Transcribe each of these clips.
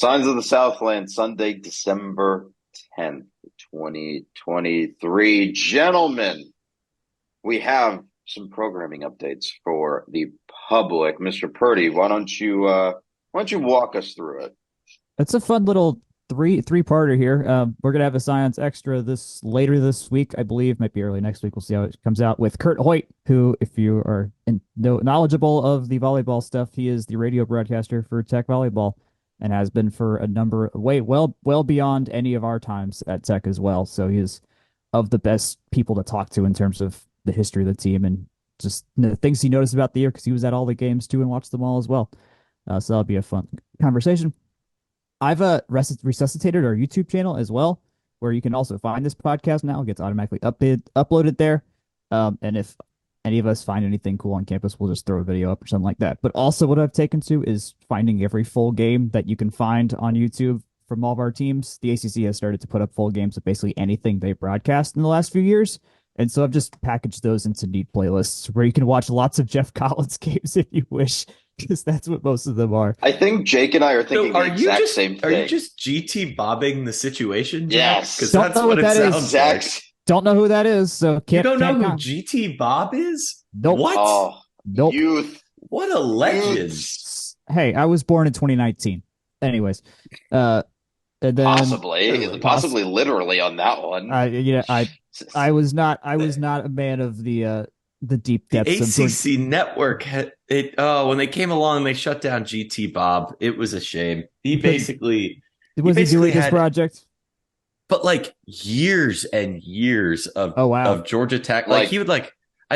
Signs of the Southland, Sunday, December 10th, 2023. Gentlemen, we have some programming updates for the public. Mr. Purdy, why don't you walk us through it? It's a fun little three-parter here. We're gonna have a Science Extra later this week, I believe. Might be early next week. We'll see how it comes out with Kurt Hoyt, who, if you are knowledgeable of the volleyball stuff, he is the radio broadcaster for Tech Volleyball and has been for a number well beyond any of our times at Tech as well. So he is of the best people to talk to in terms of the history of the team and just the things he noticed about the year because he was at all the games too and watched them all as well. So that'll be a fun conversation. I've resuscitated our YouTube channel as well, where you can also find this podcast now. It gets automatically uploaded there. And if any of us find anything cool on campus, we'll just throw a video up or something like that. But also what I've taken to is finding every full game that you can find on YouTube from all of our teams. The ACC has started to put up full games of basically anything they broadcast in the last few years. And so I've just packaged those into neat playlists where you can watch lots of Jeff Collins games if you wish, because that's what most of them are. I think Jake and I are thinking the exact same thing. Are you just GT bobbing the situation, Jack? Yes. Because that's what it sounds like. Don't know who that is, so you don't know who GT Bob is? Nope. What? Oh, nope. Youth. What a legend. Hey, I was born in 2019. Anyways, and then possibly literally on that one. I was not a man of the deep depths. The ACC network when they came along, they shut down GT Bob. It was a shame. He doing his project? But like years and years of Georgia Tech. I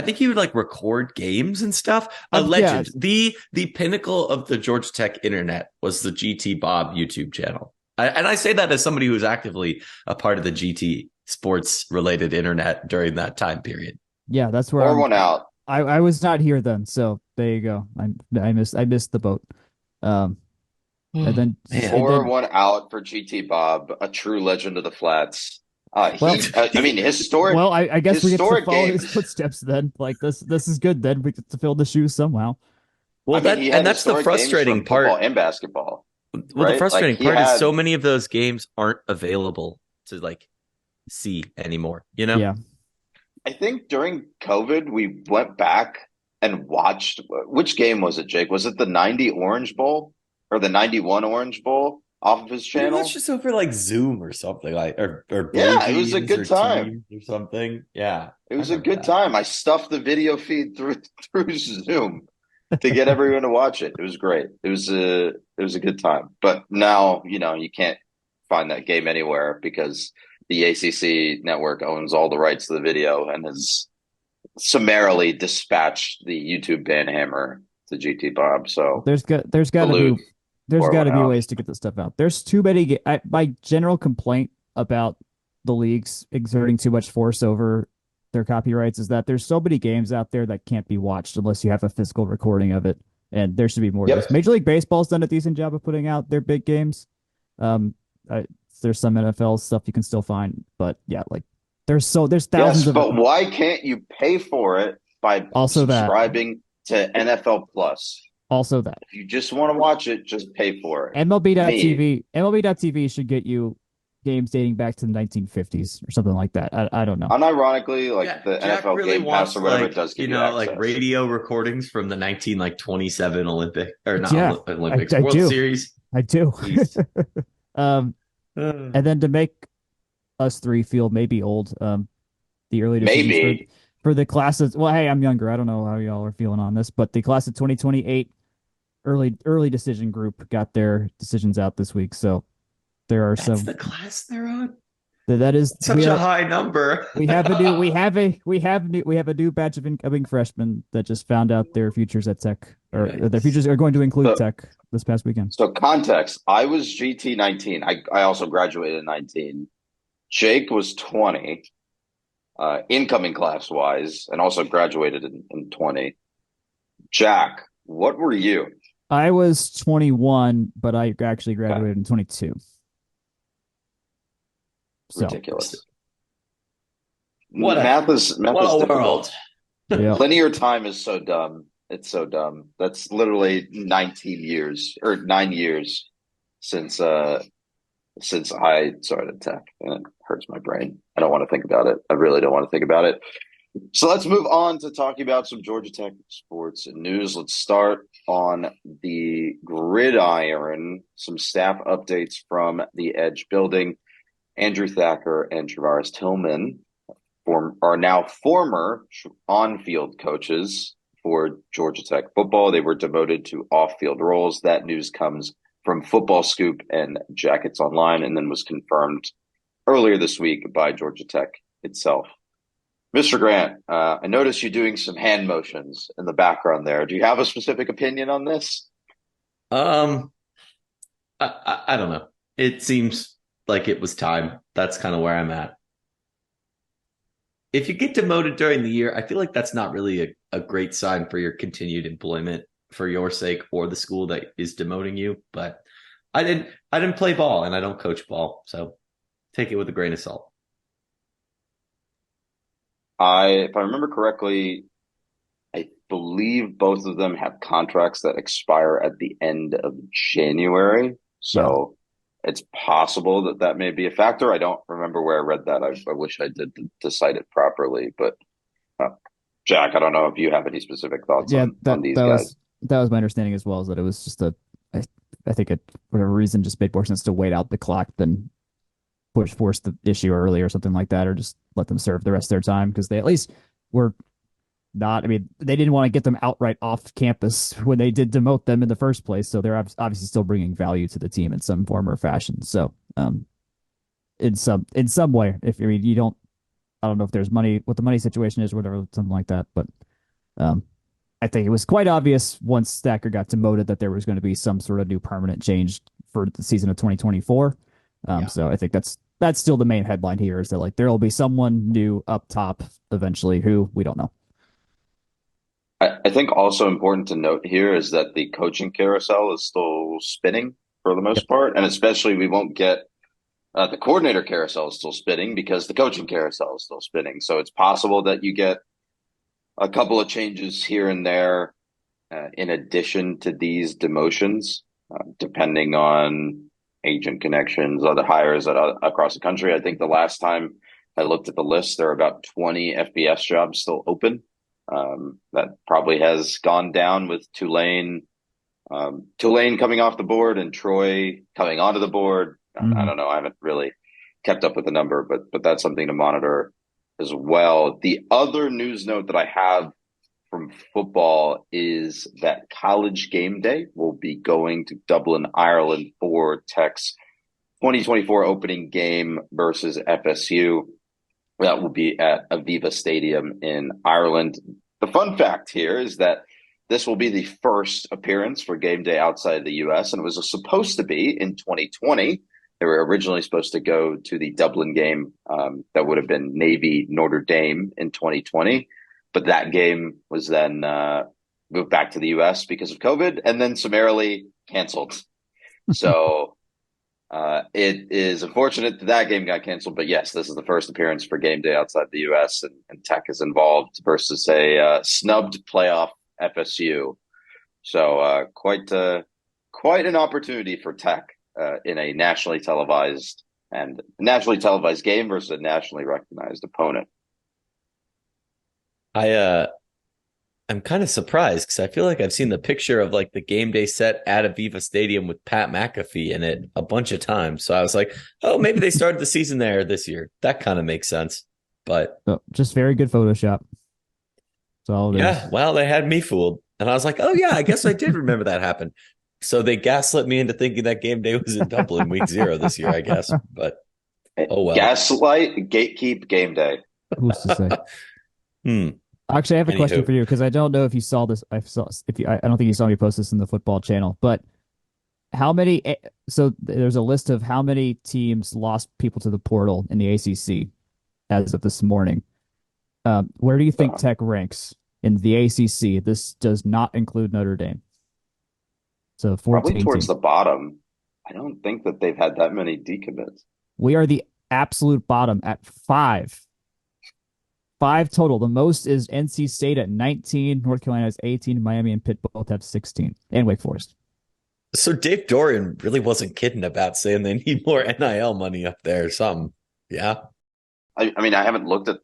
think he would record games and stuff. A legend. Yeah. The pinnacle of the Georgia Tech internet was the GT Bob YouTube channel. And I say that as somebody who's actively a part of the GT sports related internet during that time period. Yeah, that's where one out. I was not here then, so there you go. I missed the boat. And then 4-1 out for GT Bob, a true legend of the flats. Historic. Well, I guess we get to follow games. his footsteps then. Like this is good. Then we get to fill the shoes somehow. Well, that's the frustrating part. Football and basketball. Well, the frustrating part is so many of those games aren't available to see anymore. You know? Yeah. I think during COVID we went back and watched. Which game was it, Jake? Was it the 90 Orange Bowl or the 91 Orange Bowl off of his channel? It's just over Zoom or something or yeah, it was a good time or something. Yeah, it was a good time. I stuffed the video feed through Zoom to get everyone to watch it. It was great. It was a good time. But now you can't find that game anywhere because the ACC network owns all the rights to the video and has summarily dispatched the YouTube ban hammer to GT Bob. So there's got to be ways to get this stuff out. There's too many. My general complaint about the leagues exerting too much force over their copyrights is that there's so many games out there that can't be watched unless you have a physical recording of it. And there should be more of this. Major League Baseball's done a decent job of putting out their big games. There's some NFL stuff you can still find, but yeah, there's thousands of. But why can't you pay for it by subscribing to NFL Plus? Also that. If you just want to watch it, just pay for it. MLB.TV should get you games dating back to the 1950s or something like that. I don't know. Unironically, the Jack NFL really Game Pass or whatever it does give you access. Radio recordings from the 1927 Olympic or not Olympics I World do. Series. I do. And then to make us three feel maybe old, the early decisions for the classes. Well, hey, I'm younger. I don't know how y'all are feeling on this, but the class of 2028 early decision group got their decisions out this week. So there are That's the class they're on. That is such a high number. we have a new batch of incoming freshmen that just found out their futures at Tech or their futures are going to include Tech this past weekend. So context, I was GT 19. I also graduated in 19. Jake was 20, incoming class wise, and also graduated in 20. Jack, what were you? I was 21, but I actually graduated in 22. Ridiculous. What math is world. Yep. Linear time is so dumb. It's so dumb. That's literally 19 years or 9 years since I started Tech, and it hurts my brain. I don't want to think about it. I really don't want to think about it. So let's move on to talking about some Georgia Tech sports and news. Let's start on the gridiron. Some staff updates from the Edge building. Andrew Thacker and Travaris Tillman are now former on-field coaches for Georgia Tech football. They were demoted to off-field roles. That news comes from Football Scoop and Jackets Online, and then was confirmed earlier this week by Georgia Tech itself. Mr. Grant, I noticed you doing some hand motions in the background there. Do you have a specific opinion on this? I don't know. It seems like it was time. That's kind of where I'm at. If you get demoted during the year, I feel like that's not really a great sign for your continued employment for your sake or the school that is demoting you. But I didn't play ball and I don't coach ball, so take it with a grain of salt. If I remember correctly, I believe both of them have contracts that expire at the end of January. So it's possible that may be a factor. I don't remember where I read that. I wish I did to cite it properly. But Jack, I don't know if you have any specific thoughts on these guys. That was my understanding as well, is that it was just I think it, for whatever reason, just made more sense to wait out the clock than force the issue early or something like that, or just let them serve the rest of their time, because they at least were not, I mean, they didn't want to get them outright off campus when they did demote them in the first place. So they're obviously still bringing value to the team in some form or fashion. So, in some way, if I mean, I don't know if there's money, what the money situation is, or whatever, something like that. But, I think it was quite obvious once Thacker got demoted that there was going to be some sort of new permanent change for the season of 2024. So I think that's still the main headline here, is that like there will be someone new up top eventually who we don't know. I think also important to note here is that the coaching carousel is still spinning for the most part, and especially we won't get the coordinator carousel is still spinning because the coaching carousel is still spinning. So it's possible that you get a couple of changes here and there in addition to these demotions, depending on agent connections, other hires across the country. I think the last time I looked at the list, there are about 20 FBS jobs still open. That probably has gone down with Tulane coming off the board and Troy coming onto the board. I don't know. I haven't really kept up with the number, but that's something to monitor as well. The other news note that I have from football is that College Game Day will be going to Dublin, Ireland for Tech's 2024 opening game versus FSU. That will be at Aviva Stadium in Ireland. The fun fact here is that this will be the first appearance for Game Day outside the U.S., and it was supposed to be in 2020. They were originally supposed to go to the Dublin game that would have been Navy Notre Dame in 2020. But that game was then moved back to the U.S. because of COVID and then summarily canceled. So it is unfortunate that game got canceled. But yes, this is the first appearance for Game Day outside the U.S. and Tech is involved versus a snubbed playoff FSU. So quite an opportunity for Tech in a nationally televised game versus a nationally recognized opponent. I'm kind of surprised because I feel like I've seen the picture of like the game day set at Aviva Stadium with Pat McAfee in it a bunch of times. So I was like, oh, maybe they started the season there this year. That kind of makes sense. But just very good Photoshop. Yeah, well, they had me fooled. And I was like, oh yeah, I guess I did remember that happened. So they gaslit me into thinking that game day was in Dublin week 0 this year, I guess. But oh well. Gaslight, gatekeep, game day. Who's to say? Actually, I have a question for you because I don't know if you saw this. I don't think you saw me post this in the football channel. But how many? So there's a list of how many teams lost people to the portal in the ACC as of this morning. Where do you think Tech ranks in the ACC? This does not include Notre Dame. So 14 probably towards teams. The bottom. I don't think that they've had that many decommits. We are the absolute bottom at 5. 5 total. The most is NC State at 19. North Carolina has 18. Miami and Pitt both have 16. And Wake Forest. So Dave Doran really wasn't kidding about saying they need more NIL money up there or something. Yeah. I mean, I haven't looked at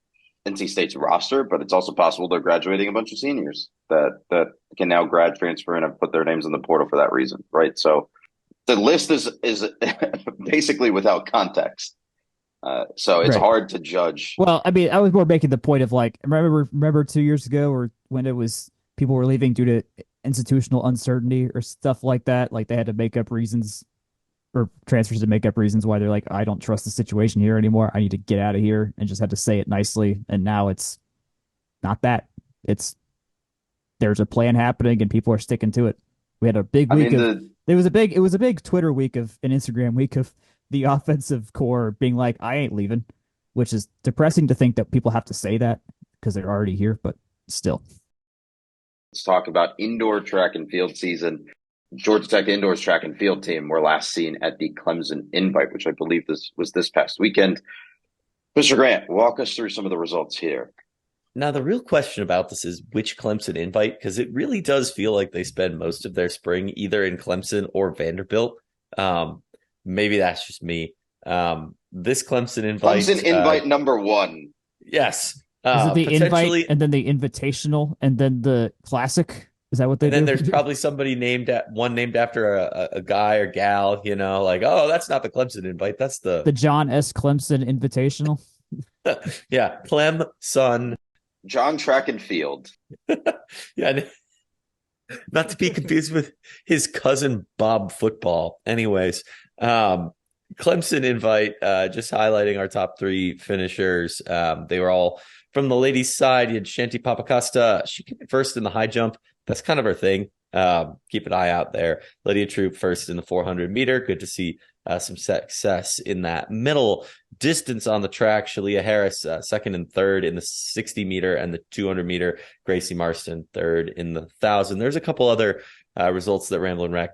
NC State's roster, but it's also possible they're graduating a bunch of seniors that can now grad transfer and have put their names in the portal for that reason, right? So the list is basically without context. So it's hard to judge. Well, I mean, I was more making the point of like, remember 2 years ago, or when it was people were leaving due to institutional uncertainty or stuff like that. Like they had to make up reasons, or transfers to make up reasons why they're like, I don't trust the situation here anymore. I need to get out of here, and just had to say it nicely. And now it's not that. It's there's a plan happening and people are sticking to it. We had a big week it was a big Twitter week of an Instagram week of the offensive core being like, I ain't leaving, which is depressing to think that people have to say that because they're already here, but still. Let's talk about indoor track and field season. Georgia Tech indoors track and field team were last seen at the Clemson Invite, which I believe this was this past weekend. Mr. Grant, walk us through some of the results here. Now, the real question about this is which Clemson Invite, because it really does feel like they spend most of their spring either in Clemson or Vanderbilt. Maybe that's just me. This Clemson Invite. Clemson Invite number one. Yes. Is it the invite and then the invitational and then the classic? Is that what they do? And then there's probably somebody named after a guy or gal, like, oh, that's not the Clemson Invite. That's the John S. Clemson Invitational. Yeah. Clemson. John Track and Field. Yeah. Not to be confused with his cousin Bob Football. Anyways, Clemson Invite, just highlighting our top three finishers. They were all from the ladies' side. You had Shanti Papacosta. She came first in the high jump. That's kind of her thing. Keep an eye out there. Lydia Troop first in the 400 meter. Good to see some success in that middle distance on the track. Shalia Harris second and third in the 60 meter and the 200 meter. Gracie Marston third in the 1,000. There's a couple other results that Ramblin' Wreck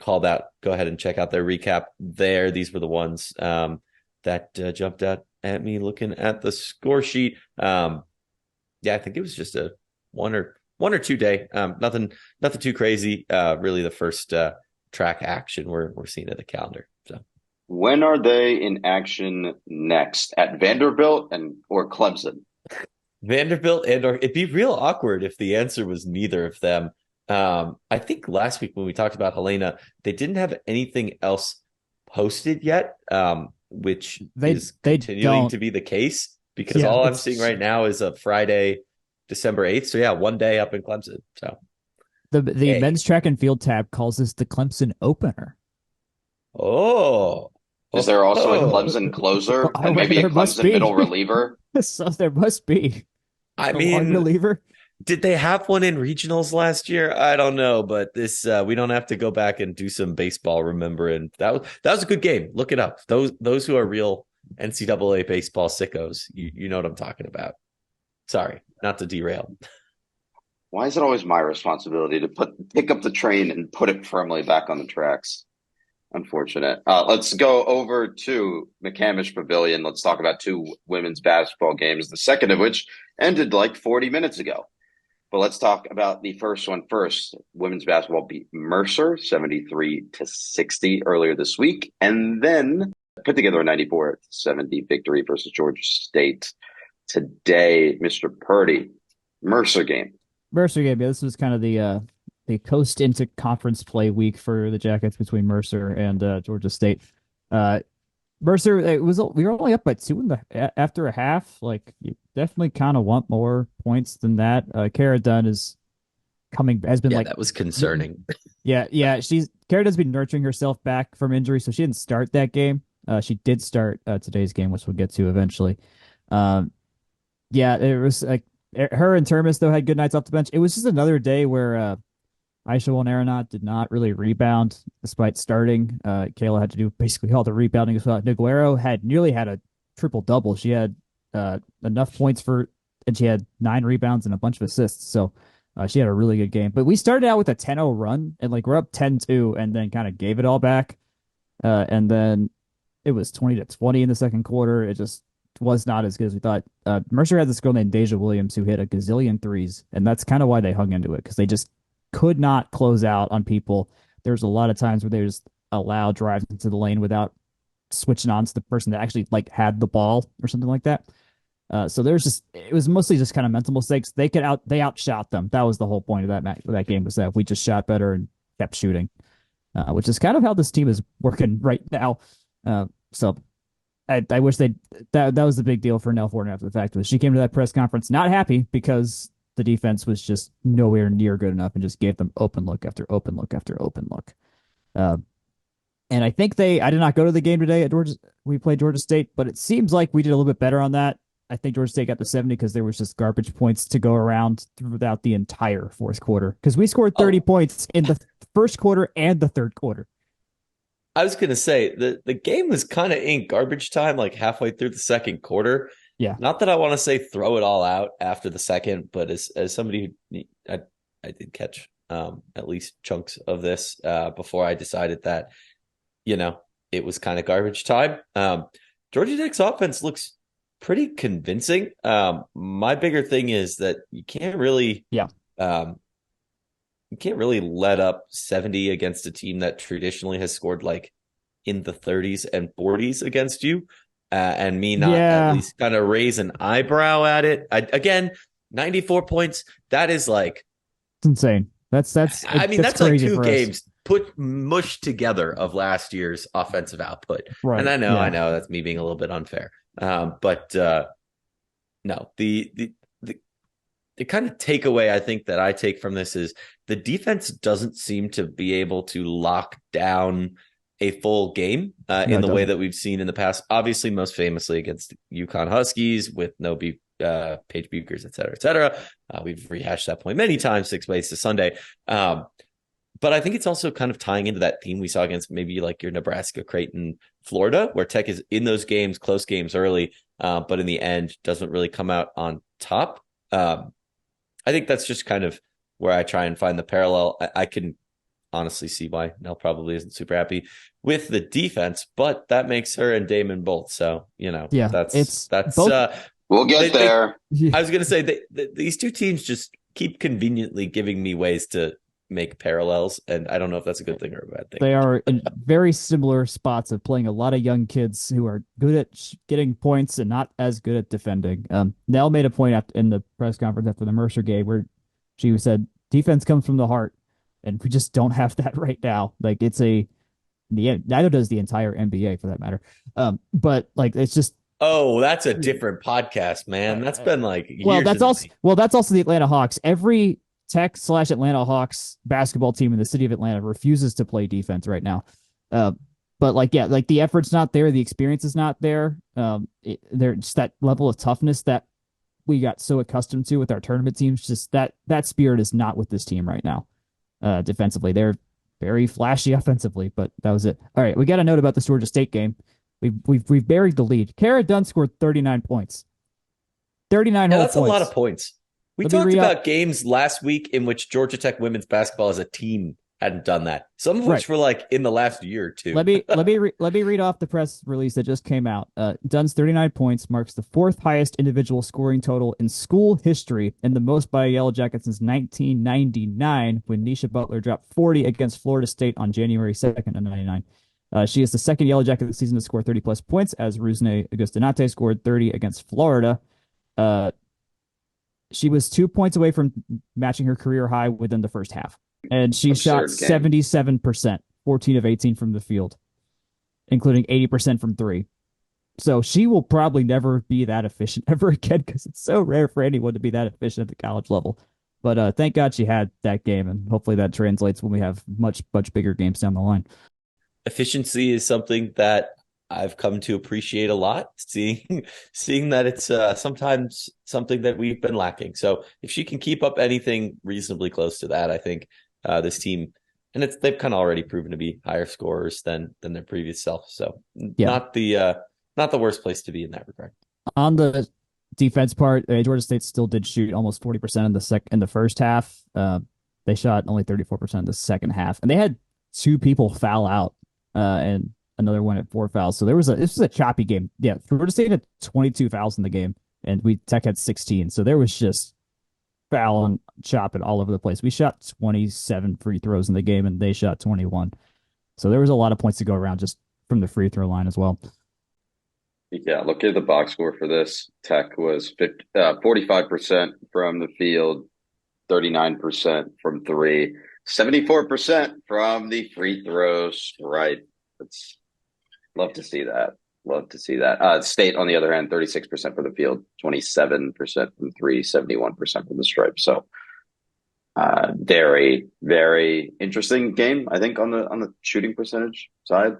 called out. Go ahead and check out their recap there. These were the ones that jumped out at me looking at the score sheet. I think it was just a one or 2 day. Nothing too crazy. Really the first track action we're seeing at the calendar. So when are they in action next? At Vanderbilt or Clemson? Vanderbilt or it'd be real awkward if the answer was neither of them. I think last week when we talked about Helena, they didn't have anything else posted yet, which is continuing to be the case because all I'm seeing right now is a Friday, December 8th. So 1 day up in Clemson. So the men's track and field tab calls this the Clemson opener. Oh. Is there also a Clemson closer and maybe a Clemson middle reliever? So there must be. I mean, reliever. Did they have one in regionals last year? I don't know, but this we don't have to go back and do some baseball remembering. That was a good game. Look it up. Those who are real NCAA baseball sickos, you know what I'm talking about. Sorry, not to derail. Why is it always my responsibility to pick up the train and put it firmly back on the tracks? Unfortunate. Let's go over to McCamish Pavilion. Let's talk about two women's basketball games, the second of which ended like 40 minutes ago. But let's talk about the first one first. Women's basketball beat Mercer 73-60 earlier this week, and then put together a 94-70 victory versus Georgia State today. Mr. Purdy, Mercer game. Yeah, this was kind of the coast into conference play week for the Jackets between Mercer and Georgia State. Mercer, we were only up by 2 after a half. Like, you definitely kind of want more points than that. Cara Dunn has been that was concerning. Yeah. Cara Dunn's been nurturing herself back from injury, so she didn't start that game. She did start today's game, which we'll get to eventually. It was like her and Termis though had good nights off the bench. It was just another day where Aisha Walner did not really rebound despite starting. Kayla had to do basically all the rebounding as well. Noguero had nearly had a triple-double. She had enough points and she had 9 rebounds and a bunch of assists. So she had a really good game. But we started out with a 10-0 run, and we're up 10-2 and then kind of gave it all back. And then it was 20-20 in the second quarter. It just was not as good as we thought. Mercer had this girl named Deja Williams who hit a gazillion threes, and that's kind of why they hung into it, because they just could not close out on people there's a lot of times where they just allow drives into the lane without switching on to the person that actually like had the ball or something like that. So it was mostly just kind of mental mistakes. They outshot them. That was the whole point of that match, that game, was that we just shot better and kept shooting, which is kind of how this team is working right now. So I wish that was the big deal for Nell Fortin after the fact, was she came to that press conference not happy because the defense was just nowhere near good enough and just gave them open look after open look after open look. And I think I did not go to the game today at Georgia. We played Georgia State, but it seems like we did a little bit better on that. I think Georgia State got the 70 because there was just garbage points to go around throughout the entire fourth quarter, because we scored 30 points in the first quarter and the third quarter. I was going to say the game was kind of in garbage time, like halfway through the second quarter. Yeah. Not that I want to say throw it all out after the second, but as somebody who I did catch at least chunks of this before I decided that, it was kind of garbage time. Georgia Tech's offense looks pretty convincing. My bigger thing is that you can't really let up 70 against a team that traditionally has scored like in the 30s and 40s against you, and me not at least kind of raise an eyebrow at it. Again, 94 points. That is like, it's insane. That's that's like two games mushed together of last year's offensive output. Right. And I know that's me being a little bit unfair. But no, the kind of takeaway I think that I take from this is the defense doesn't seem to be able to lock down a full game in the way that we've seen in the past. Obviously, most famously against UConn Huskies with no Paige Buchers, et cetera, et cetera. We've rehashed that point many times, 6 ways to Sunday. But I think it's also kind of tying into that theme we saw against maybe like your Nebraska, Creighton, Florida, where Tech is in those games, close games early, but in the end doesn't really come out on top. I think that's just kind of where I try and find the parallel. I can honestly see why Nell probably isn't super happy with the defense, but that makes her and Damon both. So, that's both. We'll get there. I was going to say these two teams just keep conveniently giving me ways to make parallels, and I don't know if that's a good thing or a bad thing. They are in very similar spots of playing a lot of young kids who are good at getting points and not as good at defending. Nell made a point in the press conference after the Mercer game where she said defense comes from the heart, and we just don't have that right now. Like neither does the entire NBA for that matter. But like it's just. Oh, that's a different podcast, man. That's been like years. That's also the Atlanta Hawks. Every Tech/Atlanta Hawks basketball team in the city of Atlanta refuses to play defense right now. But the effort's not there. The experience is not there. There's just that level of toughness that we got so accustomed to with our tournament teams. Just that spirit is not with this team right now. Defensively, they're very flashy offensively, but that was it. All right, we got a note about the Georgia State game. We've buried the lead. Kara Dunn scored 39 points. 39 whole that's points. A lot of points. We talked about games last week in which Georgia Tech women's basketball as a team hadn't done that. Some of which were like in the last year or two. Let me read off the press release that just came out. Dunn's 39 points marks the fourth highest individual scoring total in school history and the most by a Yellow Jacket since 1999 when Nisha Butler dropped 40 against Florida State on January 2nd of 99. She is the second Yellow Jacket this season to score 30-plus points, as Rusne Augustinate scored 30 against Florida. She was 2 points away from matching her career high within the first half. And she shot 77%, 14 of 18 from the field, including 80% from three. So she will probably never be that efficient ever again because it's so rare for anyone to be that efficient at the college level. But thank God she had that game, and hopefully that translates when we have much, much bigger games down the line. Efficiency is something that I've come to appreciate a lot, seeing that it's sometimes something that we've been lacking. So if she can keep up anything reasonably close to that, I think this team, and they've kind of already proven to be higher scorers than their previous self. So not the worst place to be in that regard. On the defense part, Georgia State still did shoot almost 40% in the first half. They shot only 34% in the second half, and they had two people foul out and another one at 4 fouls. So this was a choppy game. Yeah, Georgia State had 22 fouls in the game, and Tech had 16. So there was just fouling, chopping all over the place. We shot 27 free throws in the game, and they shot 21. So there was a lot of points to go around just from the free throw line as well. Yeah, look at the box score for this. Tech was 45% from the field, 39% from three, 74% from the free throw stripe. That's love to see that. Love to see that. State, on the other hand, 36% from the field, 27% from three, 71% from the stripe. So very, very interesting game, I think, on the shooting percentage side.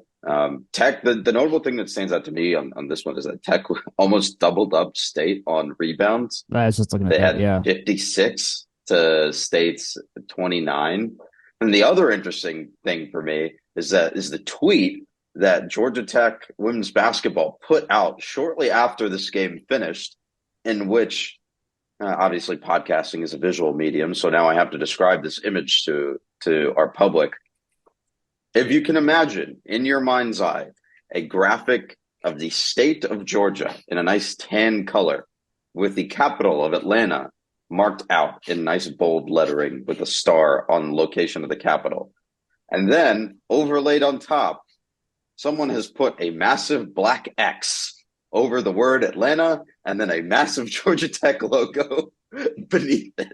Tech, the notable thing that stands out to me on this one is that Tech almost doubled up State on rebounds. I was just looking at they that, had 56 to State's 29. And the other interesting thing for me is the tweet that Georgia Tech women's basketball put out shortly after this game finished, in which obviously podcasting is a visual medium, so now I have to describe this image to our public. If you can imagine in your mind's eye a graphic of the state of Georgia in a nice tan color with the capital of Atlanta marked out in nice bold lettering with a star on the location of the capital, and then overlaid on top, someone has put a massive black X over the word Atlanta and then a massive Georgia Tech logo beneath it.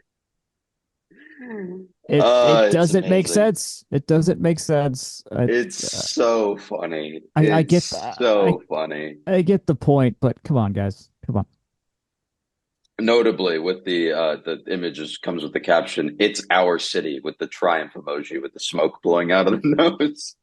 It doesn't make sense. It doesn't make sense. It's so funny. I get that. So funny. I get the point, but come on, guys. Come on. Notably, with the images comes with the caption, "It's our city," with the triumph emoji with the smoke blowing out of the nose.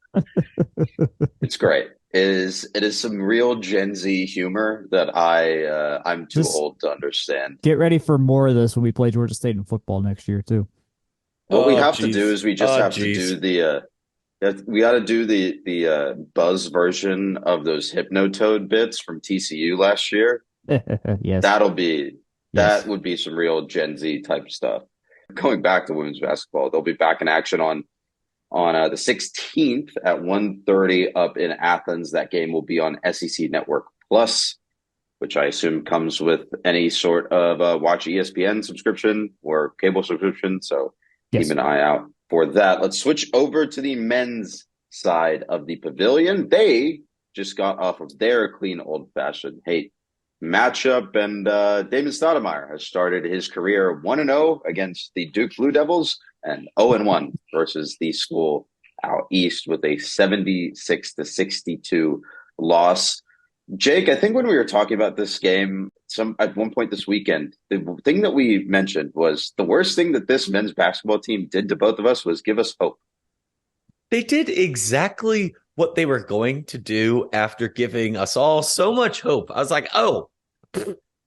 It's great. It is some real Gen Z humor that I'm too old to understand. Get ready for more of this when we play Georgia State in football next year too. What we have to do is we just have to do we got to do the Buzz version of those Hypnotoad bits from TCU last year. Yes, that would be some real Gen Z type stuff. Going back to women's basketball, they'll be back in action on the 16th at 1:30 up in Athens. That game will be on SEC Network Plus, which I assume comes with any sort of Watch ESPN subscription or cable subscription. So keep an eye out for that. Let's switch over to the men's side of the pavilion. They just got off of their clean old-fashioned hate matchup, and Damon Stoudemire has started his career 1-0 against the Duke Blue Devils and 0-1 versus the school out east with a 76-62 loss. Jake, I think when we were talking about this game at one point this weekend, the thing that we mentioned was the worst thing that this men's basketball team did to both of us was give us hope. They did exactly what they were going to do after giving us all so much hope. I was like, oh,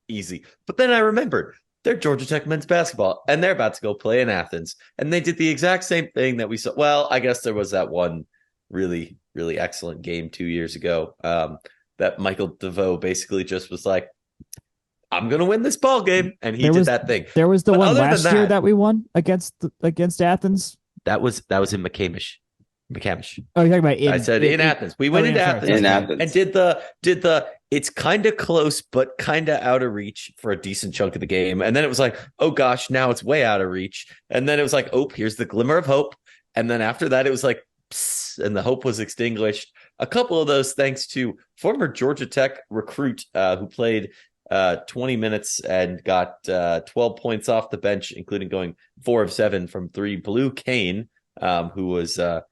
easy. But then I remembered they're Georgia Tech men's basketball, and they're about to go play in Athens. And they did the exact same thing that we saw. Well, I guess there was that one really, really excellent game 2 years ago that Michael DeVoe basically just was like, I'm going to win this ball game. And he did that thing. There was the one last year that we won against Athens. That was in McCamish. Oh, you're talking about I said in Athens. We went into Athens. In Athens. And did the it's kind of close, but kind of out of reach for a decent chunk of the game. And then it was like, oh gosh, now it's way out of reach. And then it was like, oh, here's the glimmer of hope. And then after that, it was like, psst, and the hope was extinguished. A couple of those thanks to former Georgia Tech recruit who played 20 minutes and got 12 points off the bench, including going 4 of 7 from 3. Blue Kane, who was, I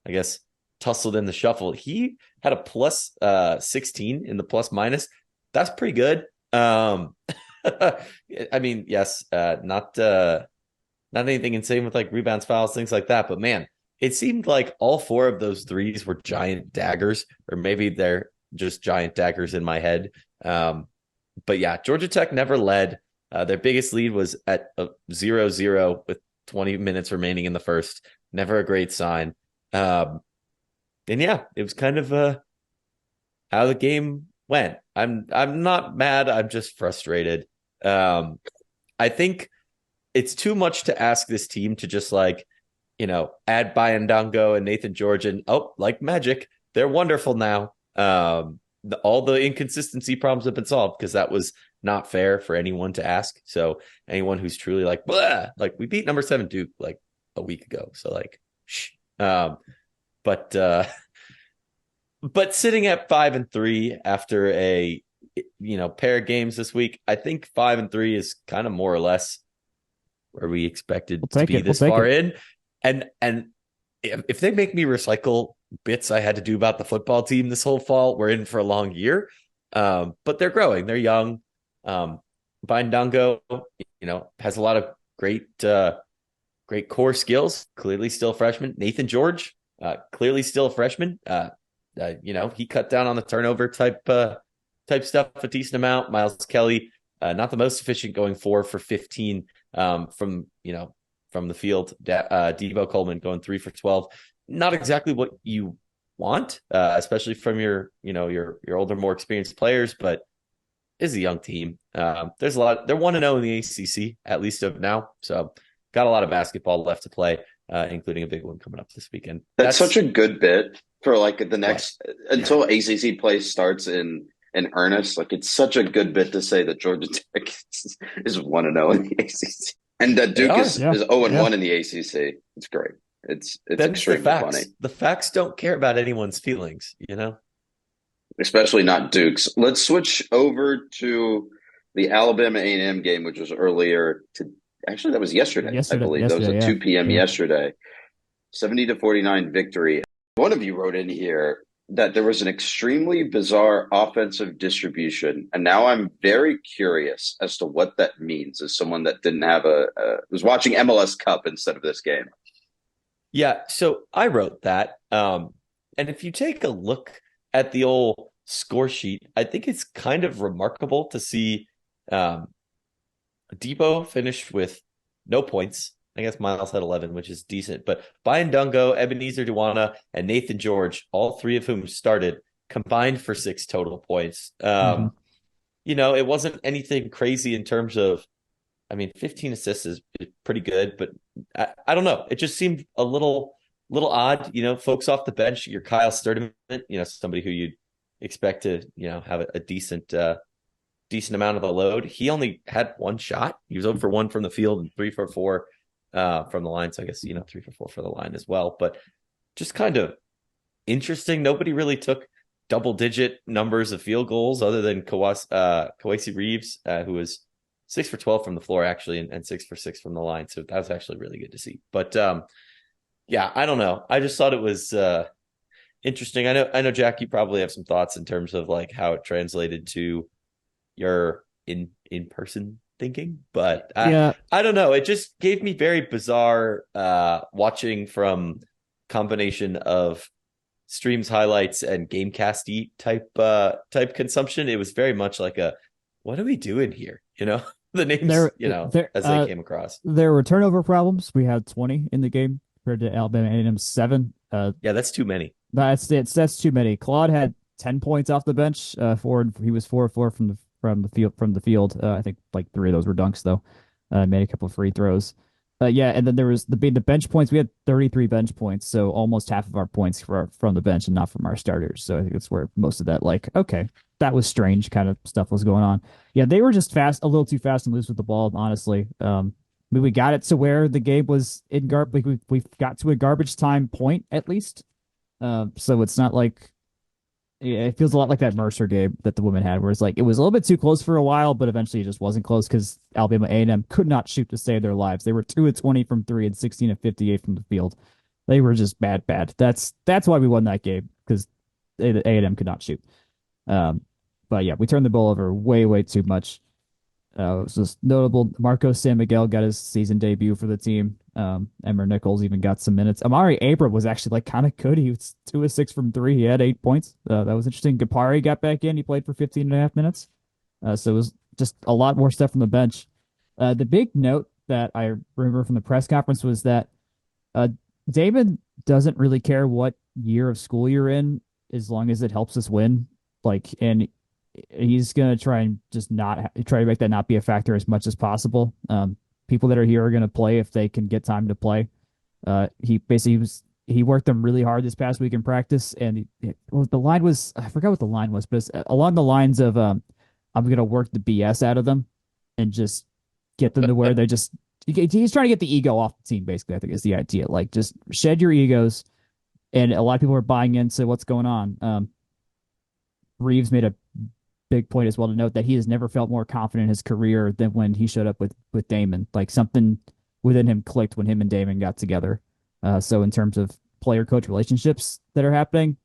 guess, tussled in the shuffle. He had a plus 16 in the plus minus. That's pretty good. I mean, yes, not anything insane with like rebounds, fouls, things like that. But man, it seemed like all 4 of those threes were giant daggers, or maybe they're just giant daggers in my head. But yeah, Georgia Tech never led. Their biggest lead was at 0-0 with 20 minutes remaining in the first. Never a great sign. And yeah, it was kind of how the game went. I'm not mad. I'm just frustrated. I think it's too much to ask this team to just like, add Bayandongo and Nathan George and like magic, they're wonderful now. All the inconsistency problems have been solved because that was not fair for anyone to ask. So anyone who's truly like, blah, like we beat number 7 Duke like a week ago. So like, shh. But sitting at 5-3 after a pair of games this week, I think 5-3 is kind of more or less where we expected to be this far in. And if they make me recycle bits I had to do about the football team this whole fall, we're in for a long year. But they're growing. They're young. Bindongo, has a lot of great core skills. Clearly still a freshman. Nathan George, clearly still a freshman. He cut down on the turnover type stuff a decent amount. Miles Kelly, not the most efficient, going 4 for 15 from the field. Debo Coleman going 3 for 12. Not exactly what you want, especially from your older, more experienced players, but is a young team. There's a lot. They're 1-0 in the ACC, at least of now. So got a lot of basketball left to play, including a big one coming up this weekend. That's such a good bit for like the next until ACC play starts in earnest. Like it's such a good bit to say that Georgia Tech is 1-0 in the ACC, and that Duke is 0-1 in the ACC. It's great. It's extremely funny. The facts don't care about anyone's feelings, especially not Duke's. Let's switch over to the Alabama A&M game, which was earlier actually, that was yesterday, I believe. That was at 2 p.m. yesterday. 70-49 victory. One of you wrote in here that there was an extremely bizarre offensive distribution, and now I'm very curious as to what that means as someone that didn't have was watching MLS Cup instead of this game. Yeah, so I wrote that. And if you take a look at the old score sheet, I think it's kind of remarkable to see Debo finished with no points. I guess Miles had 11, which is decent. But Bindongo, Ebenezer Duwana, and Nathan George, all 3 of whom started, combined for 6 total points. It wasn't anything crazy in terms of, 15 assists is pretty good, but I don't know. It just seemed a little odd. Folks off the bench, your Kyle Sturdivant, somebody who you'd expect to, have a decent amount of the load. He only had 1 shot. He was 0 for 1 from the field and 3 for 4 from the line. So I guess, 3 for 4 for the line as well. But just kind of interesting. Nobody really took double-digit numbers of field goals other than Kawasi Reeves, who was 6 for 12 from the floor, actually, and 6 for 6 from the line. So that was actually really good to see. But I don't know. I just thought it was interesting. I know, Jack, you probably have some thoughts in terms of like how it translated to your in-person thinking, but I don't know. It just gave me very bizarre watching from combination of streams, highlights, and Gamecasty type consumption. It was very much like what are we doing here? The names, as they came across. There were turnover problems. We had 20 in the game compared to Alabama A&M 7. That's too many. That's too many. Claude had 10 points off the bench. He was 4 for 4 from the field. I think like 3 of those were dunks though. Made a couple of free throws. And then there was the bench points. We had 33 bench points, so almost half of our points from the bench and not from our starters. So I think that's where most of that, that was strange kind of stuff was going on. Yeah, they were just a little too fast and loose with the ball, honestly. We got it to where the game was in we got to a garbage time point at least. So it's not like it feels a lot like that Mercer game that the women had, where it's like it was a little bit too close for a while, but eventually it just wasn't close because Alabama A&M could not shoot to save their lives. They were 2 of 20 from 3 and 16 of 58 from the field. They were just bad. That's why we won that game, because A&M could not shoot. But yeah, we turned the ball over way too much. It was just notable. Marco San Miguel got his season debut for the team. Emmer Nichols even got some minutes. Amari Abram was actually kind of good. He was 2 of 6 from 3. He had 8 points. That was interesting. Gapari got back in. He played for 15.5 minutes. So it was just a lot more stuff from the bench. The big note that I remember from the press conference was that Damon doesn't really care what year of school you're in, as long as it helps us win. And he's gonna try and just try to make that not be a factor as much as possible. People that are here are gonna play if they can get time to play. He worked them really hard this past week in practice, and the line was, I forgot what the line was, but it's along the lines of I'm gonna work the BS out of them and just get them to where they're just. He's trying to get the ego off the team. Basically, I think is the idea. Like, just shed your egos, and a lot of people are buying into what's going on. Reeves made a big point as well to note that he has never felt more confident in his career than when he showed up with Damon. Like, something within him clicked when him and Damon got together. So in terms of player coach relationships that are happening,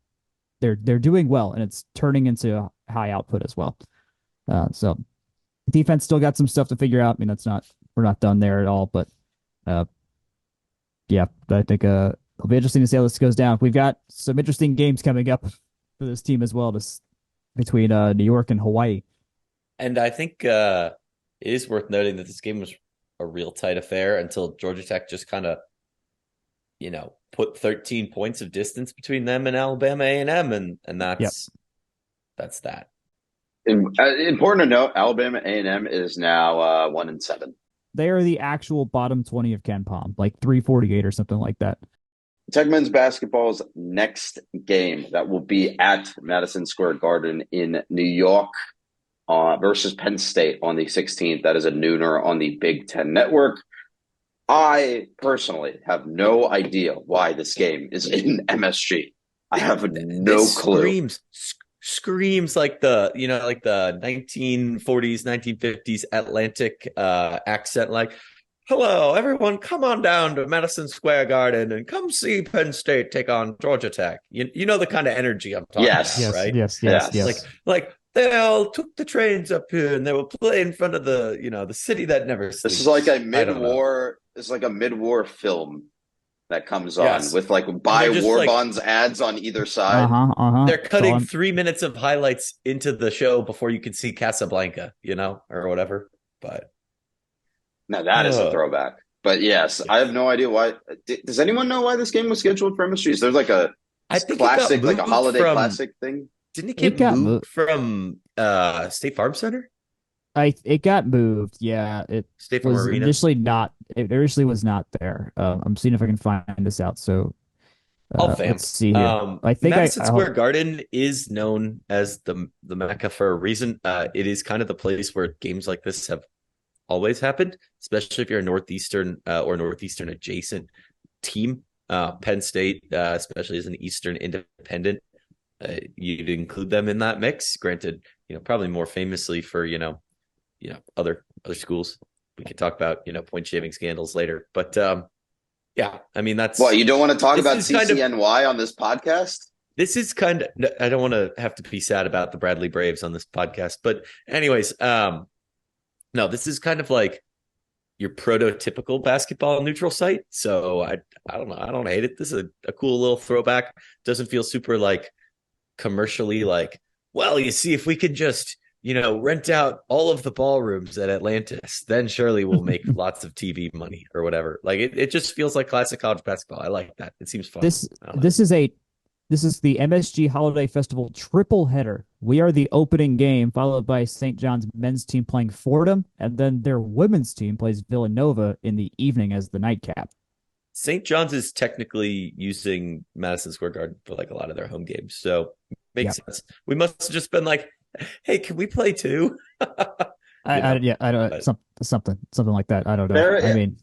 they're doing well, and it's turning into high output as well. So defense still got some stuff to figure out. I mean, we're not done there at all, but yeah, I think it'll be interesting to see how this goes down. We've got some interesting games coming up for this team as well, between New York and Hawaii. And I think it is worth noting that this game was a real tight affair until Georgia Tech just kind of, put 13 points of distance between them and Alabama A&M, and that's that. Important to note, Alabama A&M is now 1-7. They are the actual bottom 20 of KenPom, like 348 or something like that. Tech men's basketball's next game that will be at Madison Square Garden in New York versus Penn State on the 16th. That is a nooner on the Big Ten Network. I personally have no idea why this game is in MSG. I have no clue. Screams like the 1940s, 1950s Atlantic accent, like, hello, everyone, come on down to Madison Square Garden and come see Penn State take on Georgia Tech. You know the kind of energy I'm talking about, right? Yes. Like they all took the trains up here and they will play in front of the city that never sleeps. This is like a mid-war film that comes on with buy war bonds ads on either side. They're cutting 3 minutes of highlights into the show before you can see Casablanca, or whatever. But now that is a throwback. But yes, I have no idea why. Does anyone know why this game was scheduled for MSG? Is there classic, a holiday classic thing? Didn't it get moved from State Farm Center? It got moved. Yeah, it State Farm was Arena. initially not. It initially was not there. I'm seeing if I can find this out. So let's see here. I think Madison Square Garden is known as the Mecca for a reason. It is kind of the place where games like this have always happened, especially if you're a Northeastern or Northeastern adjacent team. Penn State, especially as an Eastern independent, you'd include them in that mix. Granted, probably more famously for other schools. We could talk about point shaving scandals later, but I mean that's. Well, you don't want to talk about CCNY on this podcast. This is kind of. I don't want to have to be sad about the Bradley Braves on this podcast, but anyways, no, this is kind of like your prototypical basketball neutral site. So I don't know. I don't hate it. This is a cool little throwback. Doesn't feel super commercially well, you see, if we could just rent out all of the ballrooms at Atlantis, then surely we'll make lots of TV money or whatever. It just feels like classic college basketball. I like that. It seems fun. This is the MSG Holiday Festival triple header. We are the opening game, followed by St. John's men's team playing Fordham, and then their women's team plays Villanova in the evening as the nightcap. St. John's is technically using Madison Square Garden for a lot of their home games, so makes sense. We must have just been like, hey, can we play too? I don't something like that. I don't know. I mean,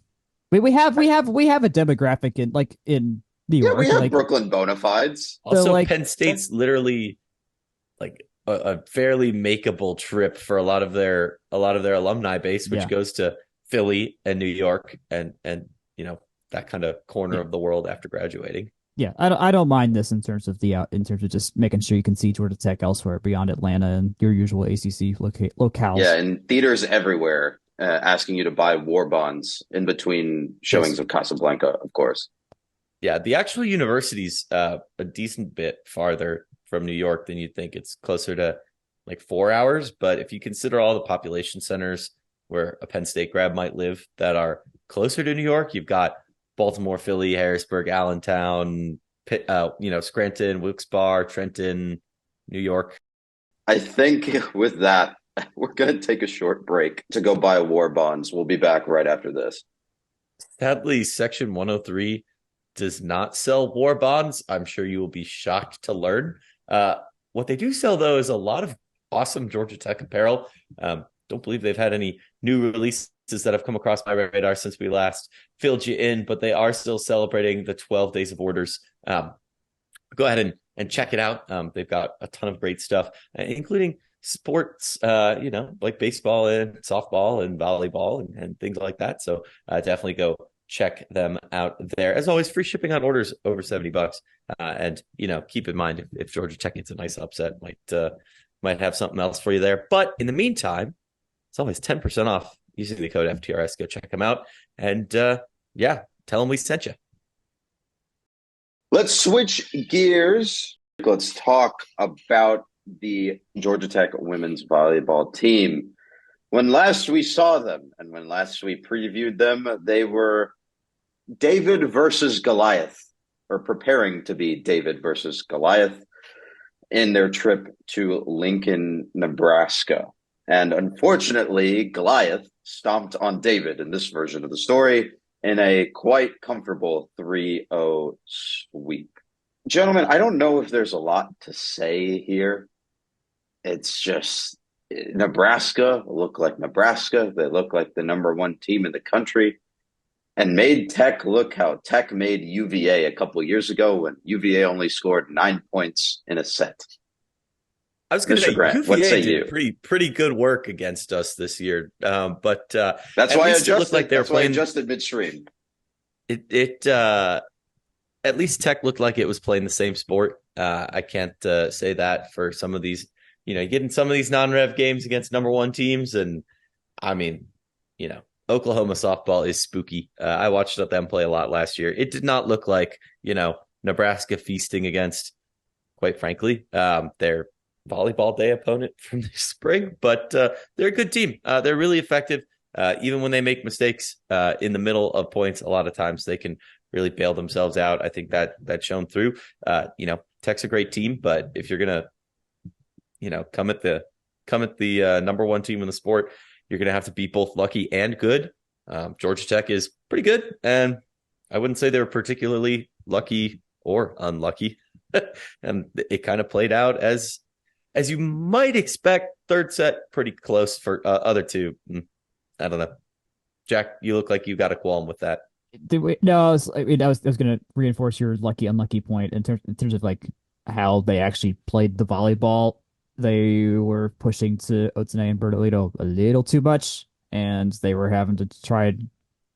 we have a demographic in New York. We have Brooklyn bona fides. Also, Penn State's literally a fairly makeable trip for a lot of their alumni base, which goes to Philly and New York and that kind of corner of the world after graduating. Yeah, I don't mind this in terms of just making sure you can see Georgia Tech elsewhere beyond Atlanta and your usual ACC locales. Yeah, and theaters everywhere asking you to buy war bonds in between showings of Casablanca, of course. Yeah, the actual university's a decent bit farther from New York than you'd think. It's closer to 4 hours, but if you consider all the population centers where a Penn State grad might live that are closer to New York, you've got Baltimore, Philly, Harrisburg, Allentown, Scranton, Wilkes-Barre, Trenton, New York. I think with that, we're going to take a short break to go buy war bonds. We'll be back right after this. Sadly, Section 103 does not sell war bonds. I'm sure you will be shocked to learn. What they do sell, though, is a lot of awesome Georgia Tech apparel. Don't believe they've had any new releases that have come across my radar since we last filled you in, but they are still celebrating the 12 days of orders. Go ahead and check it out. They've got a ton of great stuff, including sports, like baseball and softball and volleyball and things like that. So definitely go check them out there. As always, free shipping on orders over $70. And keep in mind if Georgia Tech gets a nice upset, might have something else for you there. But in the meantime, it's always 10% off using the code FTRS. Go check them out. And tell them we sent you. Let's switch gears. Let's talk about the Georgia Tech women's volleyball team. When last we saw them and when last we previewed them, they were David versus Goliath, or preparing to be David versus Goliath in their trip to Lincoln, Nebraska. And unfortunately, Goliath stomped on David in this version of the story in a quite comfortable 3-0 sweep. Gentlemen, I don't know if there's a lot to say here. It's just Nebraska look like Nebraska. They look like the number one team in the country and made Tech look how Tech made UVA a couple of years ago when UVA only scored 9 points in a set. I was going to say UVA did pretty good work against us this year, but that's why I adjusted. Like they were playing adjusted midstream. At least Tech looked like it was playing the same sport. I can't say that for some of these. Getting some of these non-rev games against number one teams, and I mean, Oklahoma softball is spooky. I watched them play a lot last year. It did not look like Nebraska feasting against, quite frankly, their volleyball day opponent from the spring, but they're a good team. They're really effective. Even when they make mistakes in the middle of points, a lot of times they can really bail themselves out. I think that's shown through. Tech's a great team, but if you're gonna, come at the number one team in the sport, you're gonna have to be both lucky and good. Georgia Tech is pretty good, and I wouldn't say they were particularly lucky or unlucky. And it kind of played out as you might expect. Third set, pretty close for other two. I don't know. Jack, you look like you got a qualm with that. No, I was going to reinforce your lucky unlucky point in terms of like how they actually played the volleyball. They were pushing to Otene and Bertolito a little too much, and they were having to try and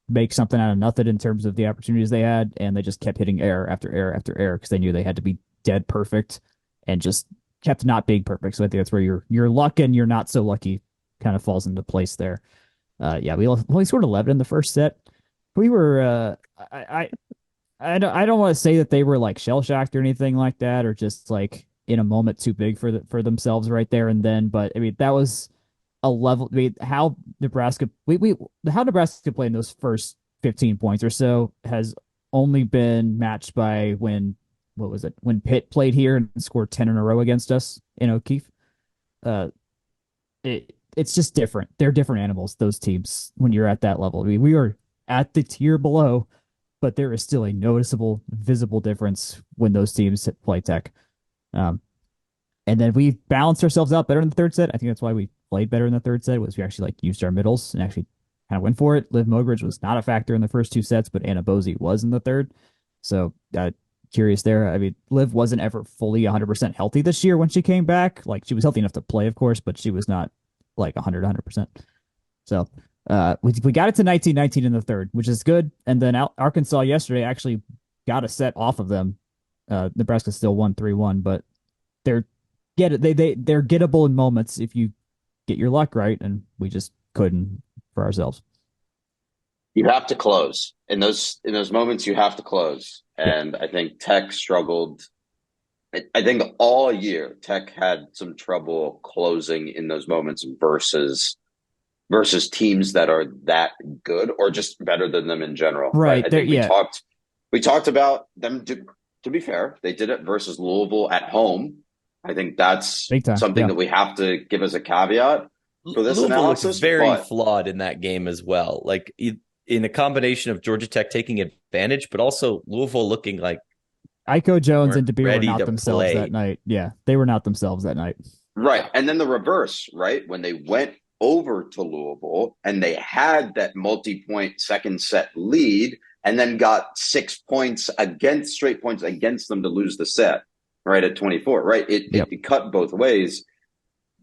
make something out of nothing in terms of the opportunities they had, and they just kept hitting error after error after error because they knew they had to be dead perfect and just kept not being perfect. So I think that's where your luck and your not so lucky kind of falls into place there. We only scored 11 in the first set. We were I don't want to say that they were like shell shocked or anything like that, or just like in a moment too big for themselves right there and then. But I mean, that was a level. I mean, how Nebraska played in those first 15 points or so has only been matched by when Pitt played here and scored 10 in a row against us in O'Keefe. It's just different. They're different animals, those teams, when you're at that level. I mean, we are at the tier below, but there is still a noticeable, visible difference when those teams play Tech. And then we balanced ourselves out better in the third set. I think that's why we played better in the third set, was we actually used our middles and actually kind of went for it. Liv Mogridge was not a factor in the first two sets, but Anna Bosey was in the third. So curious there. I mean, Liv wasn't ever fully 100% healthy this year when she came back. Like, she was healthy enough to play, of course, but she was not like 100%. So we got it to 19-19 in the third, which is good. And then Arkansas yesterday actually got a set off of them. Nebraska still won 3-1, but they're gettable in moments if you get your luck right, and we just couldn't for ourselves. You have to close in those moments. You have to close, and I think Tech struggled. I think all year Tech had some trouble closing in those moments versus teams that are that good or just better than them in general. Right. I think we talked about them. To be fair, they did it versus Louisville at home. I think that's something that we have to give as a caveat for this Louisville analysis. Looks very flawed in that game as well. Like in a combination of Georgia Tech taking advantage, but also Louisville looking like Iko Jones and DeBeer were not themselves that night. Yeah, they were not themselves that night. Right. And then the reverse, right? When they went over to Louisville and they had that multi-point second set lead and then got 6 points against straight points against them to lose the set, right, at 24, right? It cut both ways.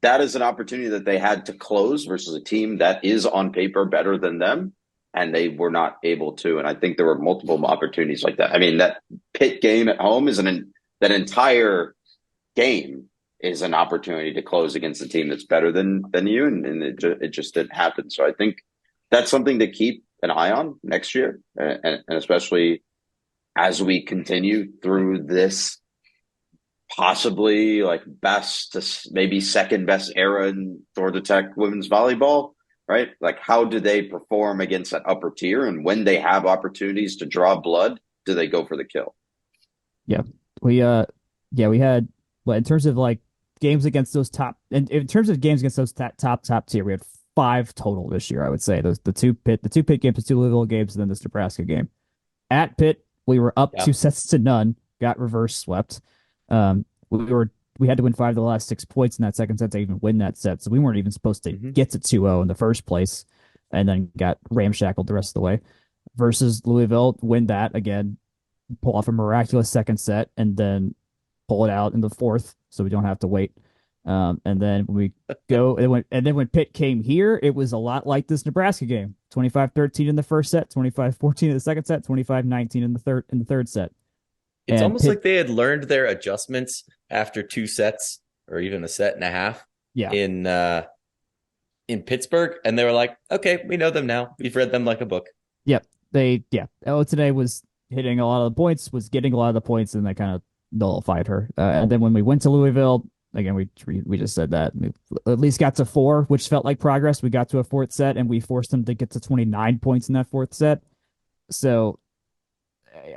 That is an opportunity that they had to close versus a team that is on paper better than them, and they were not able to. And I think there were multiple opportunities like that. I mean, that Pitt game at home is that entire game is an opportunity to close against a team that's better than you, and it just didn't happen. So I think that's something to keep an eye on next year, and especially as we continue through this possibly like best to maybe second best era in Georgia Tech women's volleyball, right? Like, how do they perform against that upper tier? And when they have opportunities to draw blood, do they go for the kill? Yeah. We had, well, in terms of like games against those top, and in terms of games against those top tier, we had 5 total this year, I would say. Those the two Pitt games, the 2 Louisville games, and then this Nebraska game. At Pitt, we were up 2-0, got reverse swept. We had to win 5 of the last 6 points in that second set to even win that set. So we weren't even supposed to get to 2-0 in the first place, and then got ramshackled the rest of the way. Versus Louisville, win that again, pull off a miraculous second set, and then pull it out in the fourth, so we don't have to wait. And then when we go, and then when Pitt came here, it was a lot like this Nebraska game: 25-13 in the first set, 25-14 in the second set, 25-19 in the third set. It's almost like they had learned their adjustments after 2 sets or even a set and a half. Yeah. In Pittsburgh, and they were like, "Okay, we know them now. We've read them like a book." Yep. Today was hitting a lot of the points, was getting a lot of the points, and they kind of nullified her. And then when we went to Louisville, again, we just said that we at least got to 4, which felt like progress. We got to a fourth set, and we forced them to get to 29 points in that fourth set. So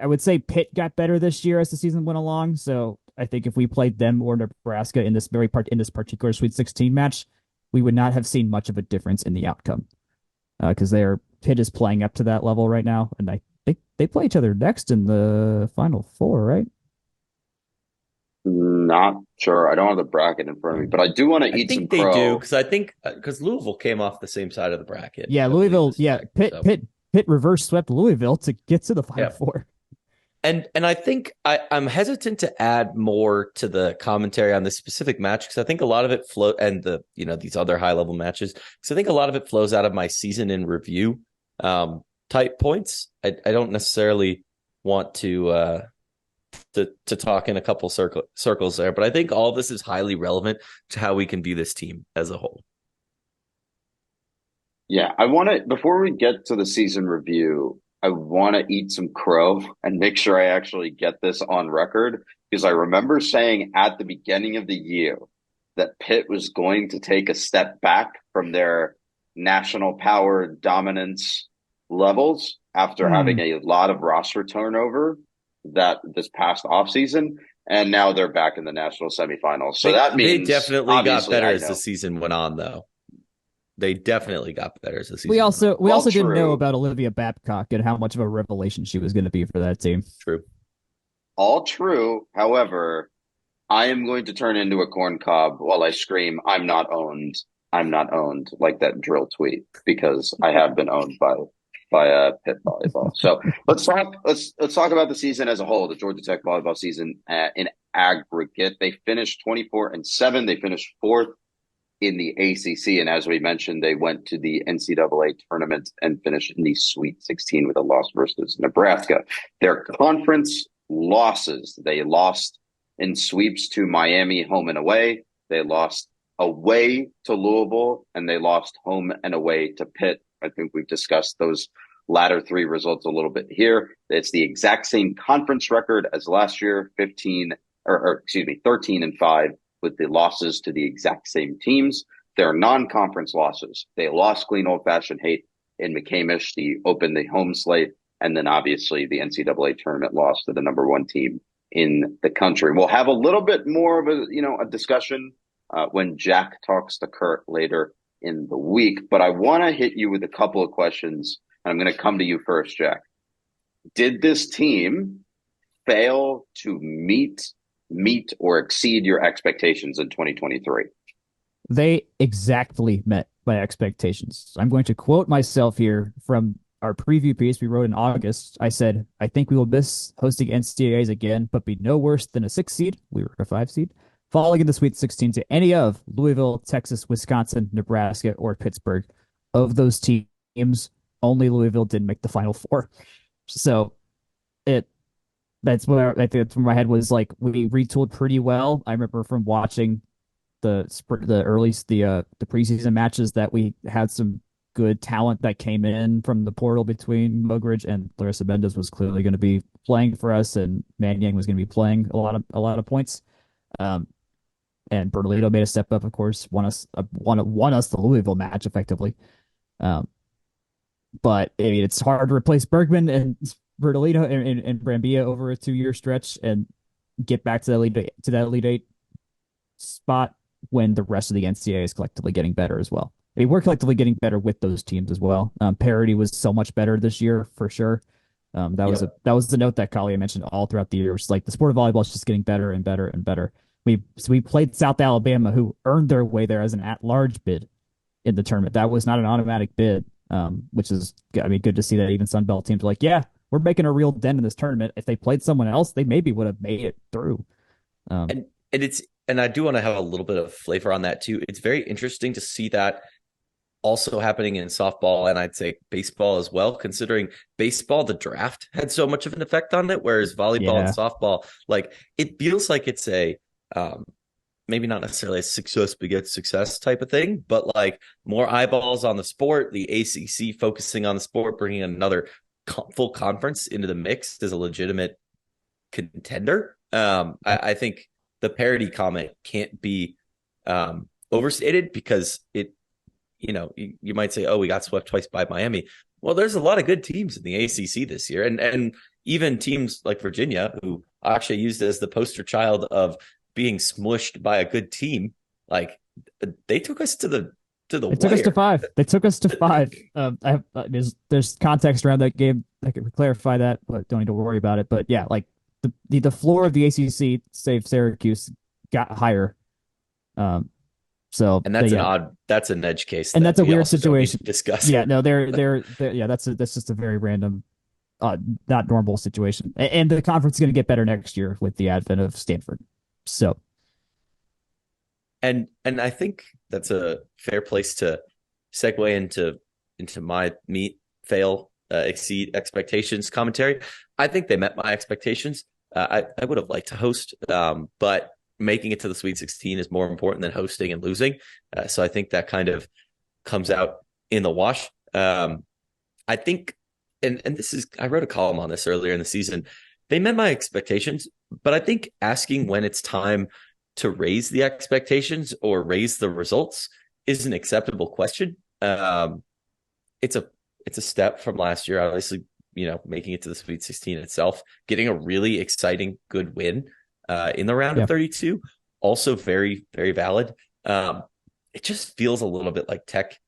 I would say Pitt got better this year as the season went along. So I think if we played them or Nebraska in this particular Sweet 16 match, we would not have seen much of a difference in the outcome, because Pitt is playing up to that level right now, and I think they play each other next in the Final Four, right? Not sure. I don't have the bracket in front of me, but I do want to eat some crow. I think they do, because Louisville came off the same side of the bracket. Yeah, Louisville. Yeah, Pitt reverse swept Louisville to get to the Final Four. And I think I'm hesitant to add more to the commentary on this specific match, because I think a lot of it these other high level matches, because I think a lot of it flows out of my season in review type points. I don't necessarily want to talk in a couple circles there, but I think all this is highly relevant to how we can view this team as a whole. Yeah, I want to, before we get to the season review, I want to eat some crow and make sure I actually get this on record, because I remember saying at the beginning of the year that Pitt was going to take a step back from their national power dominance levels after having a lot of roster turnover this past offseason, and now they're back in the national semifinals. So that means they definitely got better as the season went on, though. They definitely got better as the season. We also didn't know about Olivia Babcock and how much of a revelation she was going to be for that team. True. All true. However, I am going to turn into a corn cob while I scream, "I'm not owned. I'm not owned," like that drill tweet, because I have been owned by Pitt volleyball. So let's talk about the season as a whole, the Georgia Tech volleyball season in aggregate. They finished 24-7. They finished 4th in the ACC, and as we mentioned, they went to the NCAA tournament and finished in the Sweet 16 with a loss versus Nebraska. Their conference losses: they lost in sweeps to Miami home and away. They lost away to Louisville, and they lost home and away to Pitt. I think we've discussed those latter 3 results a little bit here. It's the exact same conference record as last year, 13-5, with the losses to the exact same teams. They're non-conference losses. They lost clean old-fashioned hate in McCamish, the home slate, and then obviously the NCAA tournament loss to the number 1 team in the country. We'll have a little bit more of a discussion when Jack talks to Kurt later in the week, but I want to hit you with a couple of questions, and I'm going to come to you first, Jack. Did this team fail to meet or exceed your expectations in 2023? They exactly met my expectations. I'm going to quote myself here from our preview piece we wrote in August. I said, I think we will miss hosting NCAAs again, but be no worse than a 6 seed. We were a 5 seed. Falling in the Sweet 16 to any of Louisville, Texas, Wisconsin, Nebraska, or Pittsburgh. Of those teams, only Louisville didn't make the Final Four. So it that's where I think that's where my head was like we retooled pretty well. I remember from watching the preseason matches that we had some good talent that came in from the portal between Mogridge and Larissa Mendez was clearly going to be playing for us, and Mannion was going to be playing a lot of points. And Bernalito made a step up, of course, won us the Louisville match effectively. But I mean, it's hard to replace Bergman and Bernalito and Brambilla over a 2-year stretch and get back to that Elite Eight spot when the rest of the NCAA is collectively getting better as well. I mean, we're collectively getting better with those teams as well. Parity was so much better this year for sure. That was the note that Kalia mentioned all throughout the year. It's like the sport of volleyball is just getting better and better and better. We played South Alabama, who earned their way there as an at-large bid in the tournament. That was not an automatic bid, which is, I mean, good to see that even Sun Belt teams are like, yeah, we're making a real dent in this tournament. If they played someone else, they maybe would have made it through. And I do want to have a little bit of flavor on that too. It's very interesting to see that also happening in softball and I'd say baseball as well, considering baseball, the draft had so much of an effect on it, whereas volleyball and softball, like it feels like it's a maybe not necessarily a success begets success type of thing, but like more eyeballs on the sport, the ACC focusing on the sport, bringing another full conference into the mix is a legitimate contender. I think the parity comment can't be overstated because it, you might say, oh, we got swept twice by Miami. Well, there's a lot of good teams in the ACC this year. And even teams like Virginia, who Akshay used as the poster child of being smushed by a good team, like they took us to the wire. Took us to 5. They took us to 5. There's context around that game. I could clarify that, but don't need to worry about it. But yeah, like the floor of the ACC, save Syracuse, got higher. So and that's an edge case, and that's a weird situation. Discuss. Yeah, no, they're yeah, that's just a very random, not normal situation. And the conference is going to get better next year with the advent of Stanford. So, and I think that's a fair place to segue into my meet, fail, exceed expectations commentary. I think they met my expectations. I would have liked to host, but making it to the Sweet 16 is more important than hosting and losing. So I think that kind of comes out in the wash. I think, and this is, I wrote a column on this earlier in the season. They met my expectations, but I think asking when it's time to raise the expectations or raise the results is an acceptable question. It's a step from last year, obviously, making it to the Sweet 16 itself, getting a really exciting, good win in the round of 32. Also very, very valid. It just feels a little bit like Tech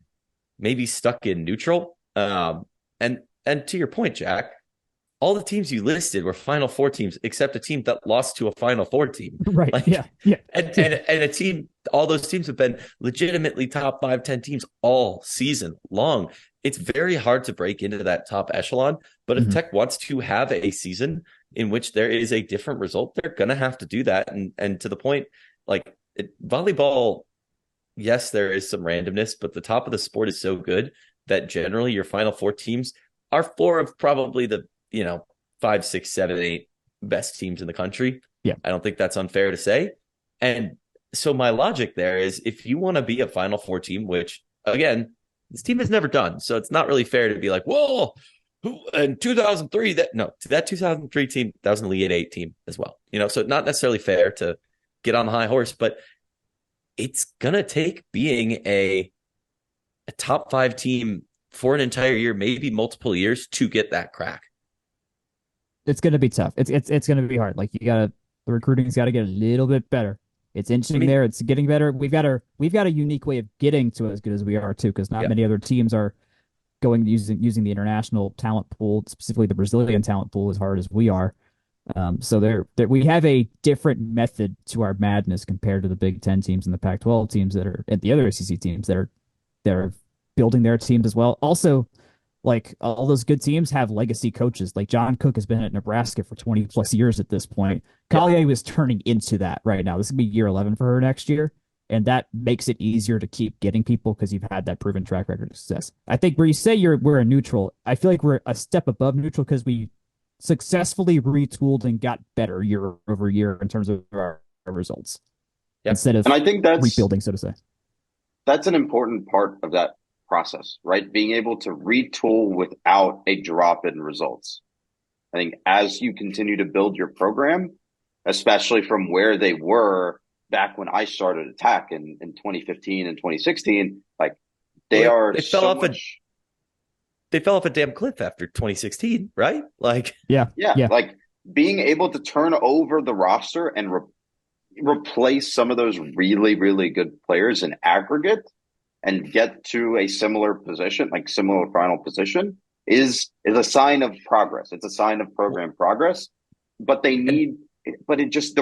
maybe stuck in neutral. And to your point, Jack, all the teams you listed were Final Four teams, except a team that lost to a Final Four team. Right. Like, yeah. And a team, all those teams have been legitimately top 5, 10 teams all season long. It's very hard to break into that top echelon. But if Tech wants to have a season in which there is a different result, they're going to have to do that. And to the point, like volleyball, yes, there is some randomness, but the top of the sport is so good that generally your Final Four teams are 4 of probably the 5, 6, 7, 8 best teams in the country. Yeah. I don't think that's unfair to say. And so my logic there is if you want to be a Final Four team, which again, this team has never done, so it's not really fair to be like, whoa, in 2003, that 2003 team, that was an Elite 8 team as well. So not necessarily fair to get on the high horse, but it's going to take being a top 5 team for an entire year, maybe multiple years to get that crack. It's going to be tough. It's going to be hard. Like the recruiting's got to get a little bit better. It's inching there. It's getting better. We've got a unique way of getting to as good as we are too, because not many other teams are going using the international talent pool, specifically the Brazilian talent pool, as hard as we are. So we have a different method to our madness compared to the Big Ten teams and the Pac-12 teams that are, and the other SEC teams that are building their teams as well. Also, like all those good teams have legacy coaches. Like John Cook has been at Nebraska for 20 plus years at this point. Collier was turning into that right now. This is gonna be year 11 for her next year. And that makes it easier to keep getting people because you've had that proven track record of success. I think where you say we're a neutral, I feel like we're a step above neutral because we successfully retooled and got better year over year in terms of our results. Yep. Instead of, and I think that's rebuilding, so to say. That's an important part of that process, right? Being able to retool without a drop in results. I think as you continue to build your program, especially from where they were back when I started Attack in 2015 and 2016, like they fell off a damn cliff after 2016, right? Like, yeah. Like being able to turn over the roster and replace some of those really, really good players in aggregate and get to a similar position, like similar final position, is a sign of progress. It's a sign of program progress, but the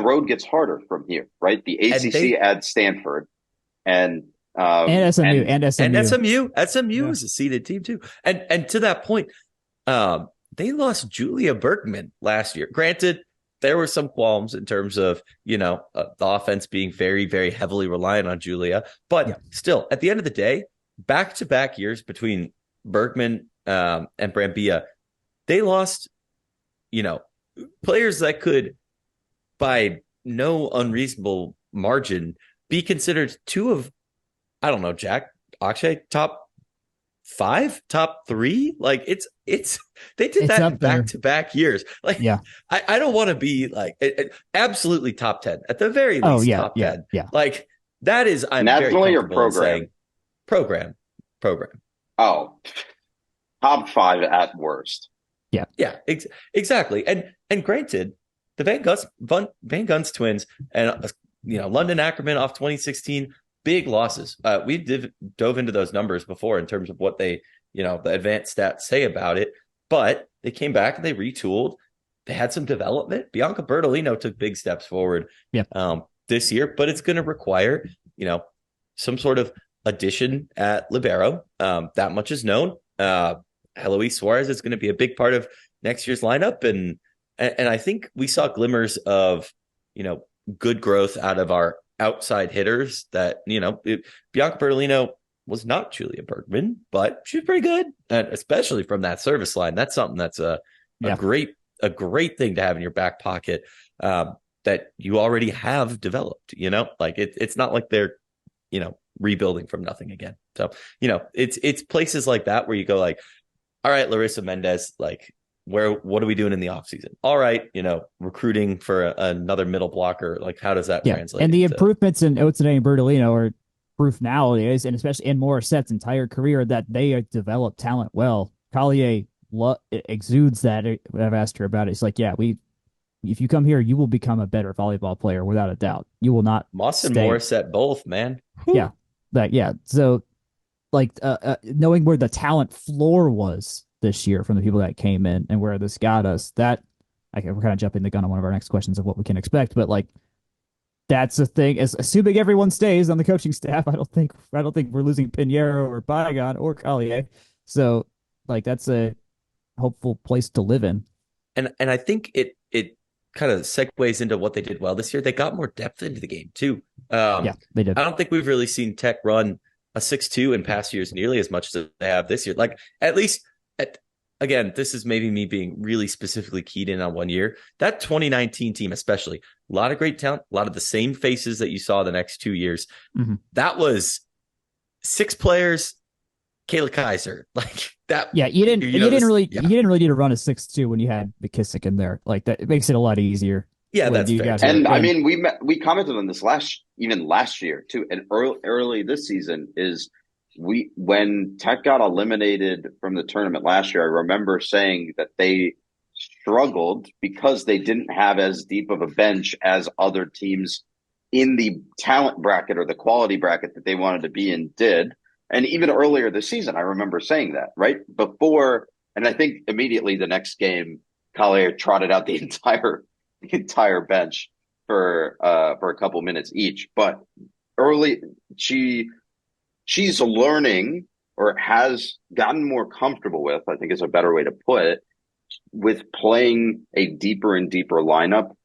road gets harder from here, right? The ACC adds Stanford and SMU. SMU is a seeded team too. And to that point, they lost Julia Bergman last year. Granted, there were some qualms in terms of, the offense being very, very heavily reliant on Julia. But still, at the end of the day, back-to-back years between Bergman and Brambilla, they lost, players that could, by no unreasonable margin, be considered two of, I don't know, Jack, Akshay, top 5, top 3. Like it's they did that in back-to-back years. Like, I don't want to be like absolutely top 10 at the very least. Top 10. Yeah. Like that is, I'm nationally very or program? Program. Oh, top 5 at worst. Yeah, exactly. And granted, the Van Guns twins and London Ackerman off 2016. Big losses. We dove into those numbers before in terms of what they, the advanced stats say about it. But they came back and they retooled. They had some development. Bianca Bertolino took big steps forward this year, but it's going to require, some sort of addition at libero. That much is known. Eloise Suarez is going to be a big part of next year's lineup, and I think we saw glimmers of, good growth out of our outside hitters that, Bianca Bertolino was not Julia Bergman, but she was pretty good. And especially from that service line. That's something that's a great thing to have in your back pocket that you already have developed, like it's not like they're, rebuilding from nothing again. So, it's places like that where you go like, all right, Larissa Mendez, like, what are we doing in the offseason? All right, recruiting for another middle blocker. Like, how does that translate? And the improvements in Otsune and Bertolino are proof nowadays, and especially in Morissette's entire career, that they develop talent well. Collier exudes that. I've asked her about it. It's like, if you come here, you will become a better volleyball player without a doubt. You will not. Moss and Morissette both, man. Whew. Yeah. So, like, knowing where the talent floor was this year from the people that came in and where this got us, we're kind of jumping the gun on one of our next questions of what we can expect, but like that's a thing. As assuming everyone stays on the coaching staff, I don't think we're losing Pinheiro or Bygone or Collier. So like that's a hopeful place to live in. And I think it kind of segues into what they did well this year. They got more depth into the game too. They did. I don't think we've really seen Tech run a 6-2 in past years nearly as much as they have this year. Like at least. Again, this is maybe me being really specifically keyed in on one year. That 2019 team, especially, a lot of great talent, a lot of the same faces that you saw the next 2 years. Mm-hmm. That was 6 players, Kayla Kaiser, like that. Yeah, you didn't really need to run a 6-2 when you had McKissick in there. Like that, it makes it a lot easier. Yeah, that's fair. And I mean, we commented on this last year too, and early this season is. When Tech got eliminated from the tournament last year, I remember saying that they struggled because they didn't have as deep of a bench as other teams in the talent bracket or the quality bracket that they wanted to be in did. And even earlier this season, I remember saying that, right? Before, and I think immediately the next game, Collier trotted out the entire the entire bench for a couple minutes each. But early, she's learning, or has gotten more comfortable with, I think is a better way to put it, with playing a deeper and deeper lineup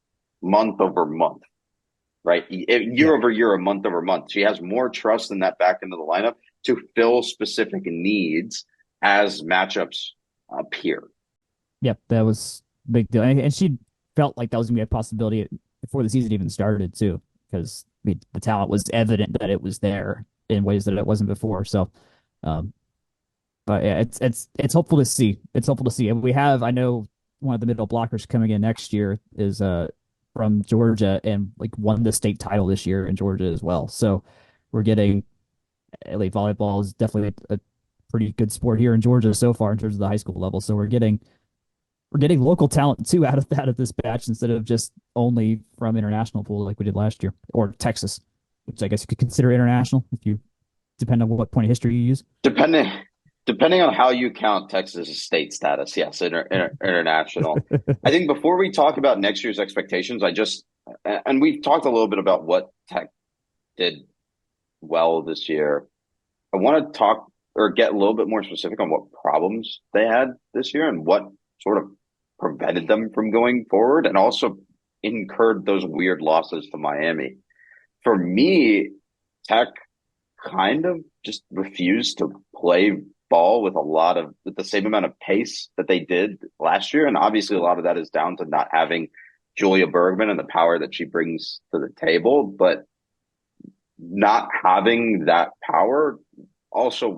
month over month, right? Year over year, a month over month. She has more trust in that back end of the lineup to fill specific needs as matchups appear. Yep, that was a big deal. And she felt like that was going to be a possibility before the season even started, too, because I mean, the talent was evident that it was there in ways that it wasn't before. So, but yeah, it's hopeful to see. It's hopeful to see. And we have, I know, one of the middle blockers coming in next year is from Georgia and like won the state title this year in Georgia as well. So we're getting like volleyball is definitely a pretty good sport here in Georgia so far in terms of the high school level. So we're getting local talent too out of this batch instead of just only from international pool like we did last year, or Texas, which I guess you could consider international if you depend on what point of history you use. Depending on how you count Texas state status, yes, international. I think before we talk about next year's expectations, and we've talked a little bit about what Tech did well this year. I want to talk or get a little bit more specific on what problems they had this year and what sort of prevented them from going forward, and also incurred those weird losses to Miami. For me, Tech kind of just refused to play ball with the same amount of pace that they did last year. And obviously a lot of that is down to not having Julia Bergman and the power that she brings to the table, but not having that power also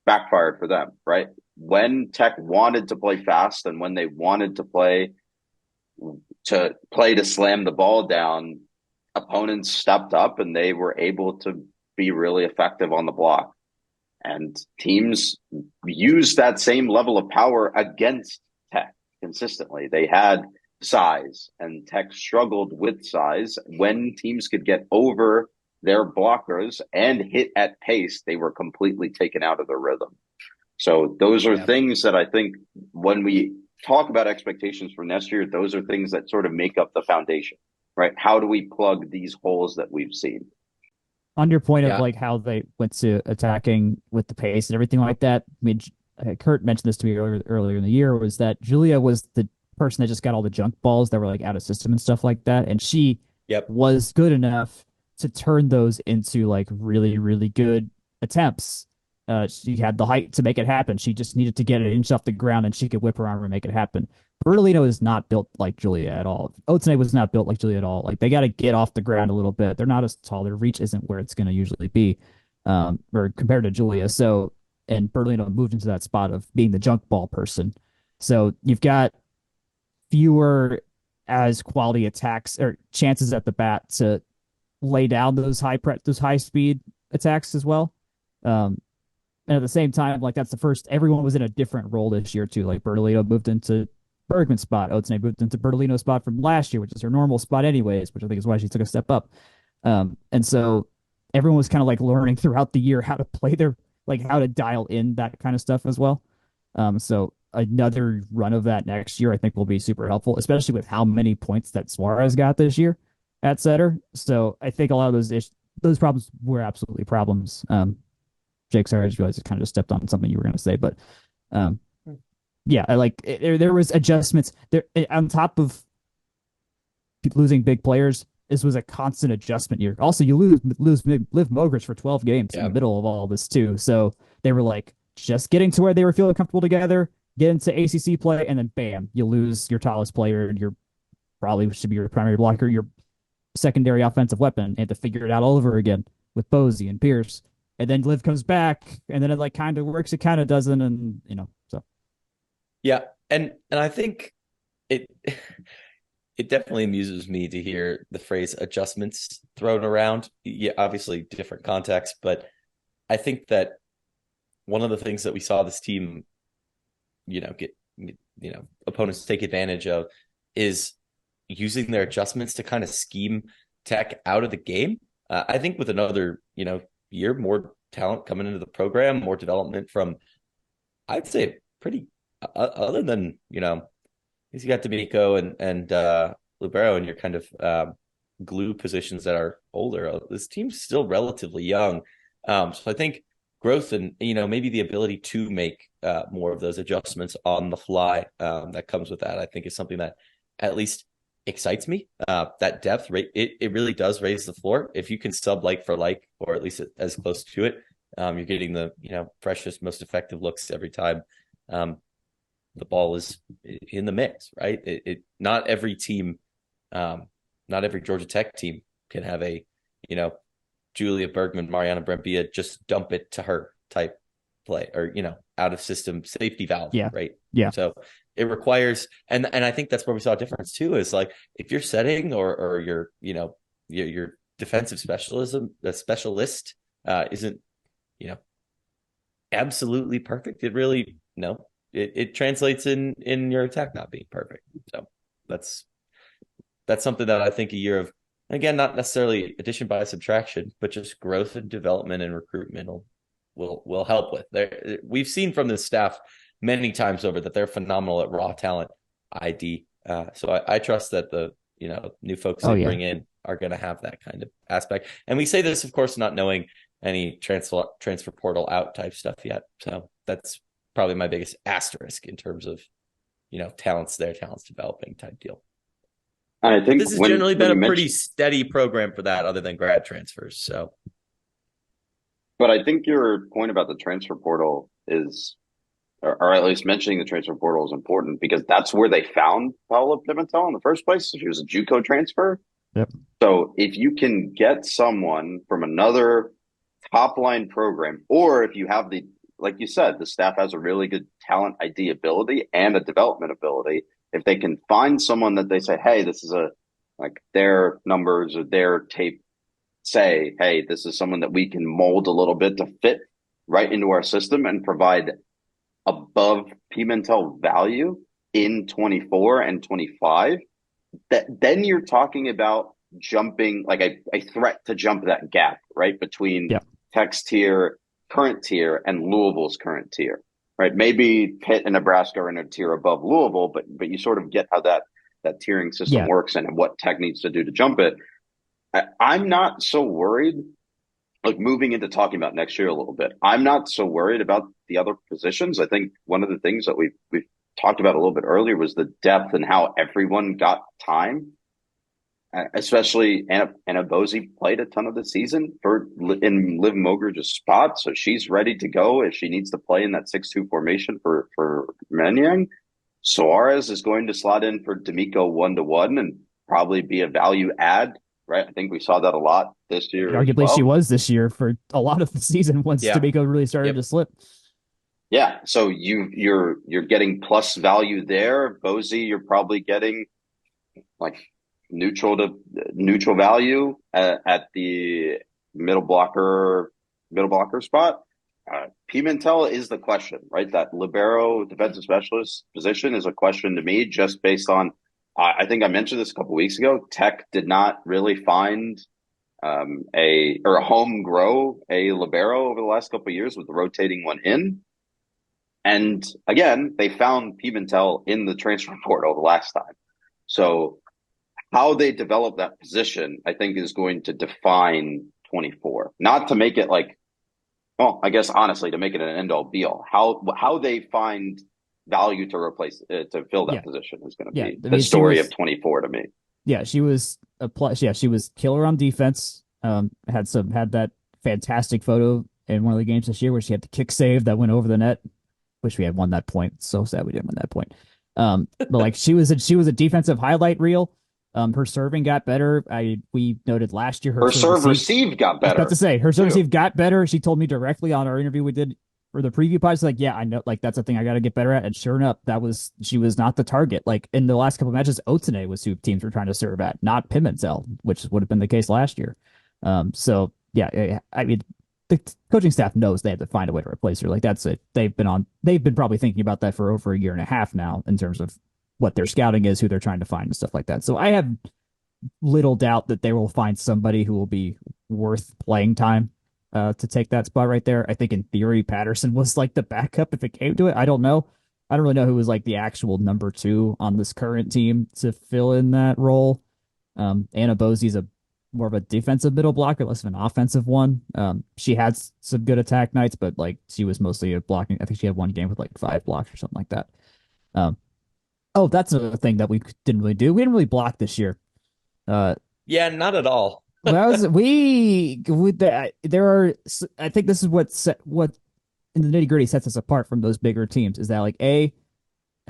backfired for them, right? When Tech wanted to play fast and when they wanted to play to slam the ball down, opponents stepped up and they were able to be really effective on the block. And teams used that same level of power against Tech consistently. They had size, and Tech struggled with size. When teams could get over their blockers and hit at pace, they were completely taken out of their rhythm. So those are things that I think when we talk about expectations for next year, those are things that sort of make up the foundation, right? How do we plug these holes that we've seen? On your point of like how they went to attacking with the pace and everything like that, I mean, Kurt mentioned this to me earlier in the year, was that Julia was the person that just got all the junk balls that were like out of system and stuff like that. And she was good enough to turn those into like really, really good attempts. She had the height to make it happen. She just needed to get an inch off the ground and she could whip her arm and make it happen. Bertolino is not built like Julia at all. Otene was not built like Julia at all. Like they got to get off the ground a little bit. They're not as tall. Their reach isn't where it's going to usually be, or compared to Julia. So, and Bertolino moved into that spot of being the junk ball person. So you've got fewer as quality attacks or chances at the bat to lay down those high speed attacks as well. And at the same time, like that's the first, everyone was in a different role this year too. Like Bertolino moved into Bergman's spot. Otene moved into Bertolino's spot from last year, which is her normal spot anyways, which I think is why she took a step up. And so everyone was kind of like learning throughout the year how to play how to dial in that kind of stuff as well. So another run of that next year, I think will be super helpful, especially with how many points that Suarez got this year at setter. So I think a lot of those problems were absolutely problems. Jake, sorry, I just realized I kind of just stepped on something you were going to say, but yeah, there was adjustments there on top of losing big players. This was a constant adjustment year. Also, you lose Liv Mogridge for 12 games in the middle of all this too. So they were like just getting to where they were feeling comfortable together, get into ACC play, and then bam, you lose your tallest player and your probably should be your primary blocker, your secondary offensive weapon, and to figure it out all over again with Posey and Pierce. And then Liv comes back, and then it like kind of works, it kind of doesn't, and so. Yeah, and I think it definitely amuses me to hear the phrase adjustments thrown around. Yeah, obviously different context, but I think that one of the things that we saw this team, opponents take advantage of is using their adjustments to kind of scheme Tech out of the game. I think with another, year, more talent coming into the program, more development from, I'd say, pretty other than you got D'Amico and Libero, and you're kind of glue positions that are older. This team's still relatively young, so I think growth and maybe the ability to make more of those adjustments on the fly that comes with that, I think is something that at least excites me. That depth rate, it really does raise the floor. If you can sub like for like, or at least as close to it, you're getting the freshest, most effective looks every time the ball is in the mix, right? Not every team, not every Georgia Tech team can have a Julia Bergman, Mariana Brembia just dump it to her type play, or out of system safety valve, right? Yeah. So it requires, and I think that's where we saw a difference too. Is like if you're setting or your defensive specialist isn't absolutely perfect. It really it translates in your attack not being perfect. So that's something that I think a year of, again, not necessarily addition by subtraction, but just growth and development and recruitment will help with. We've seen from this staff many times over that they're phenomenal at raw talent ID. So I trust that the new folks they bring in are going to have that kind of aspect. And we say this, of course, not knowing any transfer portal out type stuff yet. So that's probably my biggest asterisk in terms of talents developing type deal. And I think this has generally been a pretty steady program for that, other than grad transfers. So, but I think your point about the transfer portal is, or at least mentioning the transfer portal is important, because that's where they found Paula Pimentel in the first place. She was a JUCO transfer. Yep. So if you can get someone from another top line program, or if you have like you said, the staff has a really good talent ID ability and a development ability. If they can find someone that they say, hey, this is their numbers or their tape say, hey, this is someone that we can mold a little bit to fit right into our system and provide above Pimentel value in 24 and 25, then you're talking about jumping, like a threat to jump that gap, right, between Tech's tier, current tier, and Louisville's current tier. Right, maybe Pitt and Nebraska are in a tier above Louisville, but you sort of get how that tiering system works and what Tech needs to do to jump it. I'm not so worried. Like, moving into talking about next year a little bit, I'm not so worried about the other positions. I think one of the things that we've talked about a little bit earlier was the depth and how everyone got time. Especially Anna Bozy played a ton of the season in Liv Mogridge's spot, so she's ready to go if she needs to play in that 6-2 formation for Menyang. Suarez is going to slot in for D'Amico 1-to-1 and probably be a value add, right? I think we saw that a lot this year. Arguably, she was this year for a lot of the season once D'Amico really started to slip. Yeah, so you're getting plus value there. Bozy, you're probably getting like neutral value at the middle blocker spot. Pimentel is the question, right? That libero defensive specialist position is a question to me, just based on, I think I mentioned this a couple of weeks ago. Tech did not really find a home grow a libero over the last couple of years with the rotating one in. And again, they found Pimentel in the transfer portal the last time. So how they develop that position, I think, is going to define 24. Not to make it I guess honestly, to make it an end-all be-all. How they find value to replace to fill that position is going to be the story of 24 to me. Yeah, she was a plus. Yeah, she was killer on defense. Had that fantastic photo in one of the games this year where she had the kick save that went over the net. Wish we had won that point. So sad we didn't win that point. But she was a defensive highlight reel. Her serving got better. We noted last year her serve receive got better. I was about to say her serve receive got better. She told me directly on our interview we did for the preview pod. She's like, yeah, I know, that's a thing I got to get better at. And sure enough, she was not the target. Like in the last couple of matches, Otene was who teams were trying to serve at, not Pimentel, which would have been the case last year. So yeah, I mean, the coaching staff knows they have to find a way to replace her. Like that's it. They've been probably thinking about that for over a year and a half now in terms of what their scouting is, who they're trying to find and stuff like that. So I have little doubt that they will find somebody who will be worth playing time to take that spot right there. I think in theory, Patterson was like the backup if it came to it. I don't know. I don't really know who was like the actual number 2 on this current team to fill in that role. Anna Bosey's a more of a defensive middle blocker, less of an offensive one. She had some good attack nights, but like she was mostly a blocking. I think she had one game with like 5 blocks or something like that. Oh, that's another thing that we didn't really do. We didn't really block this year. Yeah, not at all. There are. I think this is what in the nitty gritty sets us apart from those bigger teams is that like I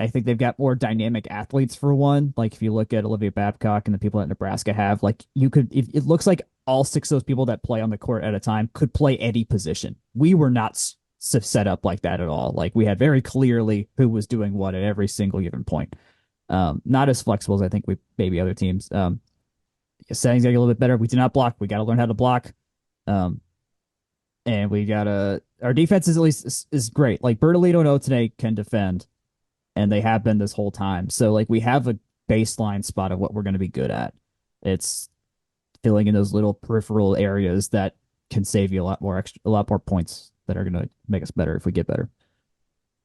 think they've got more dynamic athletes for one. Like if you look at Olivia Babcock and the people that Nebraska have, like it looks like all 6 of those people that play on the court at a time could play any position. We were not set up like that at all. Like we had very clearly who was doing what at every single given point. Not as flexible as I think maybe other teams. Settings gotta get a little bit better. We do not block. We got to learn how to block. And we gotta our defense is at least is great. Like Bertolino and Otene can defend, and they have been this whole time. So like we have a baseline spot of what we're going to be good at. It's filling in those little peripheral areas that can save you a lot more points that are going to make us better if we get better.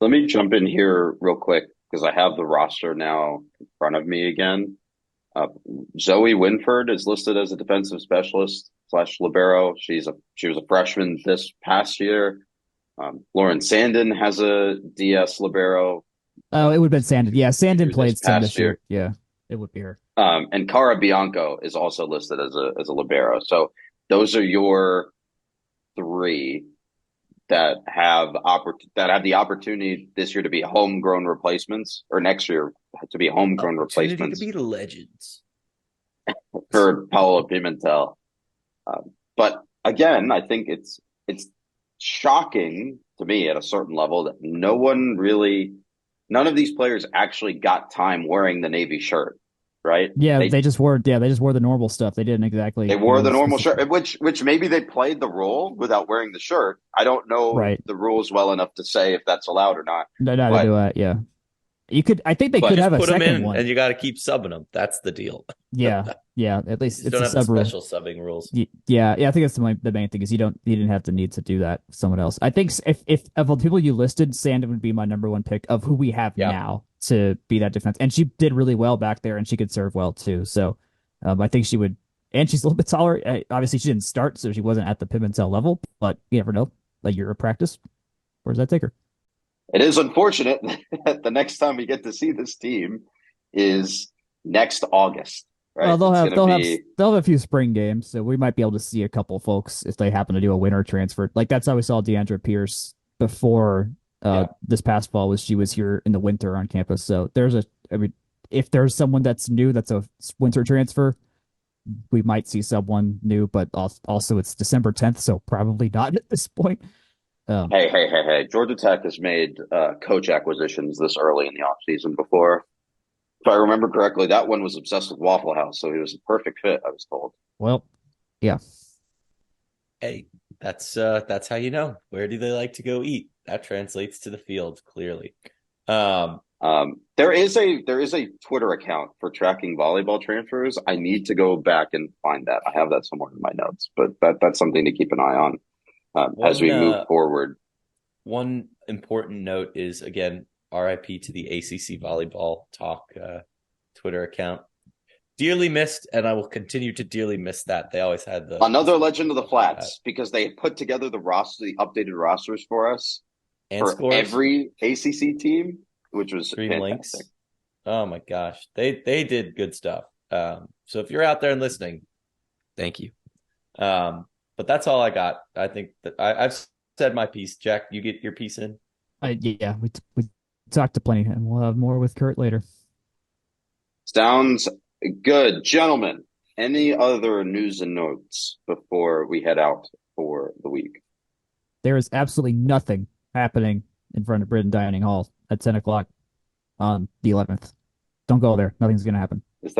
Let me jump in here real quick because I have the roster now in front of me again. Zoe Winford is listed as a defensive specialist / libero. She was a freshman this past year. Lauren Sandin has a DS libero. Oh, it would have been Sandin. Yeah, Sandin played some this year. Yeah, it would be her. And Cara Bianco is also listed as a libero. So those are your 3 that have the opportunity this year to be homegrown replacements, or next year to be homegrown replacements. To be legends for Paolo Pimentel. But again, I think it's shocking to me at a certain level that none of these players actually got time wearing the Navy shirt, right? Yeah, they just wore the normal stuff. They didn't exactly. They wore the normal shirt, which maybe they played the role without wearing the shirt. I don't know the rules well enough to say if that's allowed or not. No, to do it. Yeah, you could. I think they could have a second one, and you got to keep subbing them. That's the deal. Yeah. At least you don't have the special subbing rules. Yeah. I think that's the main thing is you didn't have the need to do that with someone else. I think if of the people you listed, Sandin would be my number 1 pick of who we have now to be that defense, and she did really well back there, and she could serve well too. So I think she would, and she's a little bit taller. Obviously, she didn't start, so she wasn't at the Pimentel level, but you never know. A year of practice, where does that take her? It is unfortunate that the next time we get to see this team is next August. Right? Well, they'll have a few spring games, so we might be able to see a couple folks if they happen to do a winter transfer. Like that's how we saw Deandra Pierce before this past fall. She was here in the winter on campus. So if there's someone that's new that's a winter transfer, we might see someone new. But also it's December 10th, so probably not at this point. Hey. Georgia Tech has made coach acquisitions this early in the offseason before. If I remember correctly, that one was obsessed with Waffle House, so he was a perfect fit, I was told. Well, yeah. Hey, that's how you know. Where do they like to go eat? That translates to the field, clearly. There is a Twitter account for tracking volleyball transfers. I need to go back and find that. I have that somewhere in my notes, but that's something to keep an eye on. As we move forward. One important note is, again, RIP to the ACC Volleyball Talk Twitter account. Dearly missed, and I will continue to dearly miss that. They always had another legend of the flats because they put together the updated rosters for us and for scores. Every ACC team, which was Stream links. Oh my gosh, they did good stuff. So if you're out there and listening, thank you. But that's all I got. I think that I've said my piece. Jack, you get your piece in? Yeah, we talked to plenty, and we'll have more with Kurt later. Sounds good. Gentlemen, any other news and notes before we head out for the week? There is absolutely nothing happening in front of Britain Dining Hall at 10 o'clock on the 11th. Don't go there. Nothing's going to happen. Is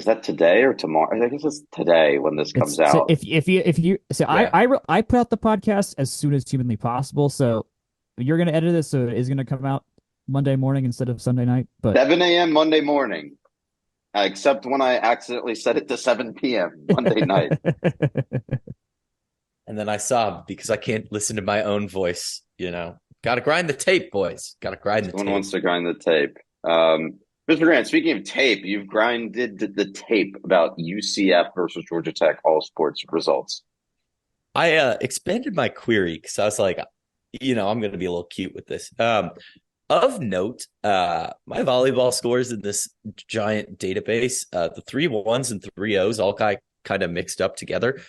that today or tomorrow? I guess it's today when this comes out. So if you I put out the podcast as soon as humanly possible. So you're going to edit this, so it is going to come out Monday morning instead of Sunday night. But 7 a.m. Monday morning, except when I accidentally set it to 7 p.m. Monday night. And then I sobbed because I can't listen to my own voice. Got to grind the tape, boys. Got to grind the tape. Someone wants to grind the tape. Mr. Grant, speaking of tape, you've grinded the tape about UCF versus Georgia Tech all sports results. I expanded my query because I was like, I'm going to be a little cute with this. Of note, my volleyball scores in this giant database, the 3 1s and 3 0s all kind of mixed up together.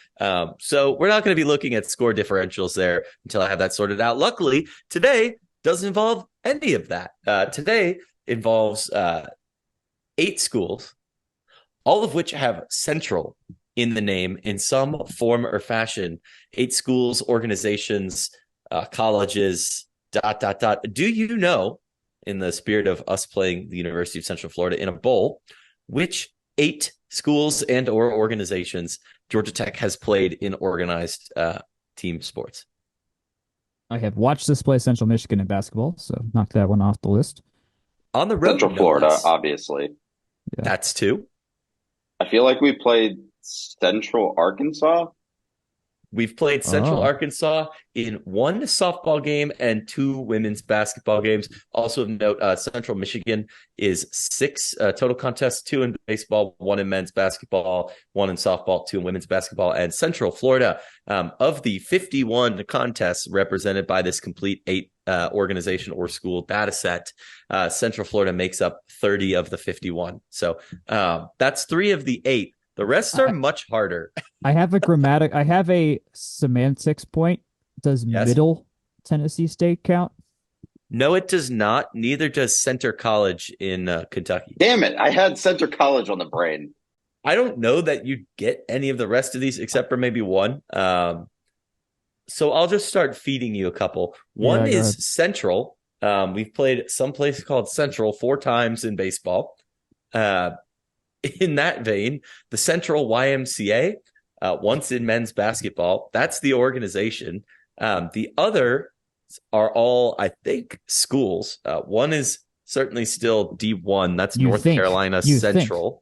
So we're not going to be looking at score differentials there until I have that sorted out. Luckily, today doesn't involve any of that. Today involves 8 schools, all of which have Central in the name in some form or fashion. 8 schools, organizations, colleges, ... Do you know, in the spirit of us playing the University of Central Florida in a bowl, which 8 schools and or organizations Georgia Tech has played in organized team sports? I have watched this play Central Michigan in basketball, so knock that one off the list. On the road, Central Florida, obviously. Yeah. That's 2. I feel like we played Central Arkansas. We've played Central Arkansas in 1 softball game and 2 women's basketball games. Also of note, Central Michigan is 6 total contests, 2 in baseball, 1 in men's basketball, 1 in softball, 2 in women's basketball. And Central Florida, of the 51 contests represented by this complete 8 organization or school data set, Central Florida makes up 30 of the 51. So that's 3 of the 8. The rest are much harder. I have a semantics point. Does Middle Tennessee State count? No, it does not. Neither does Center College in Kentucky. Damn it. I had Center College on the brain. I don't know that you'd get any of the rest of these except for maybe 1. So I'll just start feeding you a couple. One is Central. We've played some place called Central 4 times in baseball. In that vein, the Central YMCA, once in men's basketball, that's the organization. The other are all, I think, schools. One is certainly still D1. That's North Carolina Central.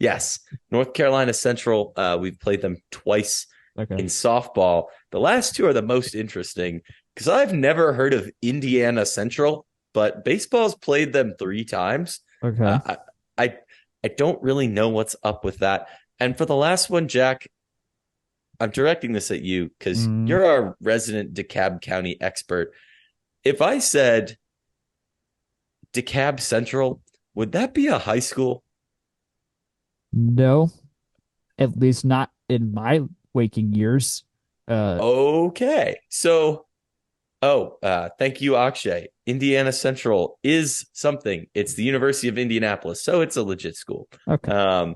Yes, North Carolina Central. We've played them twice in softball. The last 2 are the most interesting because I've never heard of Indiana Central, but baseball's played them 3 times. Okay. I don't really know what's up with that. And for the last one, Jack, I'm directing this at you because you're our resident DeKalb County expert. If I said DeKalb Central, would that be a high school? No, at least not in my waking years. Okay. So, thank you, Akshay. Indiana Central is something. It's the University of Indianapolis, so it's a legit school. Okay.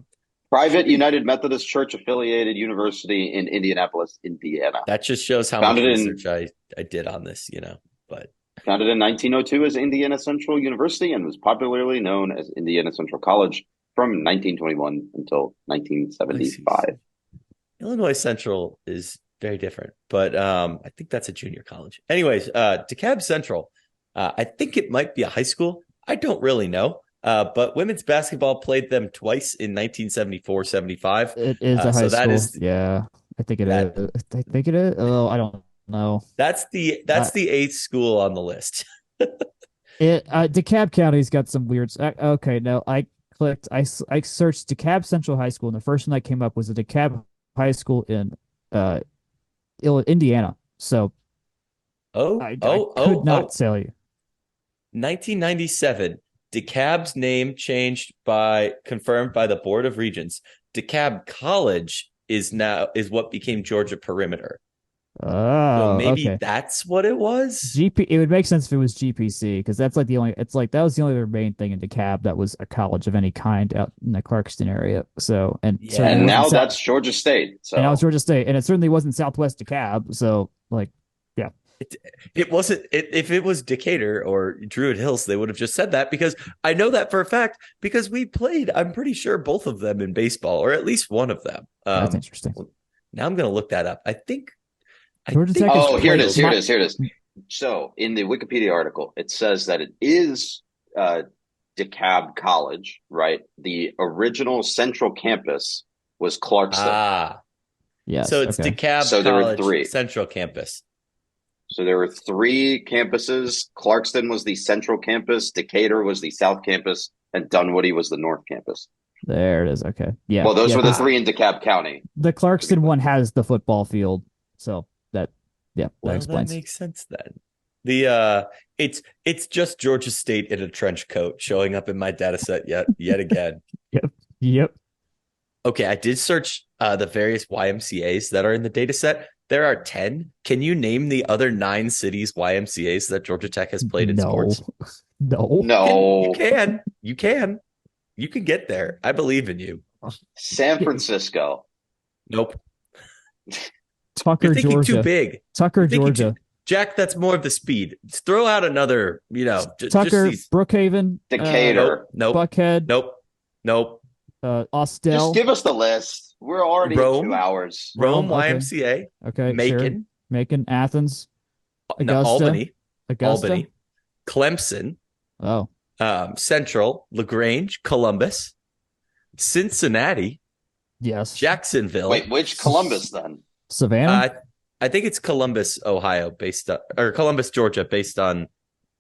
Private United Methodist Church affiliated university in Indianapolis, Indiana. That just shows how much research I did on this, but founded in 1902 as Indiana Central University and was popularly known as Indiana Central College from 1921 until 1975. Illinois Central is very different, but I think that's a junior college. Anyways, DeKalb Central, I think it might be a high school. I don't really know. But women's basketball played them twice in 1974-75. It is a high school. Yeah, I think it is. I think it is. Oh, I don't know. That's the 8th school on the list. DeKalb County's got some weird. Okay, no, I clicked. I searched DeKalb Central High School, and the first one that came up was a DeKalb High School in Indiana. So, I could not tell you. 1997, DeKalb's name confirmed by the Board of Regents. DeKalb College is what became Georgia Perimeter. Oh, so maybe that's what it was. It would make sense if it was GPC because that's like that was the only main thing in DeKalb that was a college of any kind out in the Clarkston area. So and now that's Georgia State. So and now it's Georgia State, and it certainly wasn't Southwest DeKalb. So It wasn't. If it was Decatur or Druid Hills, they would have just said that because I know that for a fact because we played. I'm pretty sure both of them in baseball, or at least one of them. That's interesting. Now I'm going to look that up. I think. Here it is. So in the Wikipedia article, it says that it is DeKalb College, right? The original central campus was Clarkston. Yeah. So it's DeKalb College, there were 3 Central Campus. So there were 3 campuses. Clarkston was the central campus, Decatur was the south campus, and Dunwoody was the north campus. There it is. Okay. Yeah. Well, those were the 3 in DeKalb County. The Clarkston one has the football field. So that explains. That makes sense then. It's just Georgia State in a trench coat showing up in my data set yet again. Yep. Okay, I did search the various YMCAs that are in the data set. There are 10. Can you name the other 9 cities YMCAs that Georgia Tech has played in sports? No. You can. You can get there. I believe in you. San Francisco. Nope. Tucker, You're thinking Georgia. Too big. Tucker, Georgia. Jack, that's more of the speed. Throw out another, Tucker, Brookhaven. Decatur. Nope. Buckhead. Nope. Austell. Just give us the list. We're already Rome, at 2 hours. Rome, YMCA. Okay. Macon. Sure. Macon, Athens. Augusta. Albany. Clemson. Oh. Central, LaGrange, Columbus, Cincinnati. Yes. Jacksonville. Wait, which Columbus then? Savannah? I think it's Columbus, Ohio, or Columbus, Georgia, based on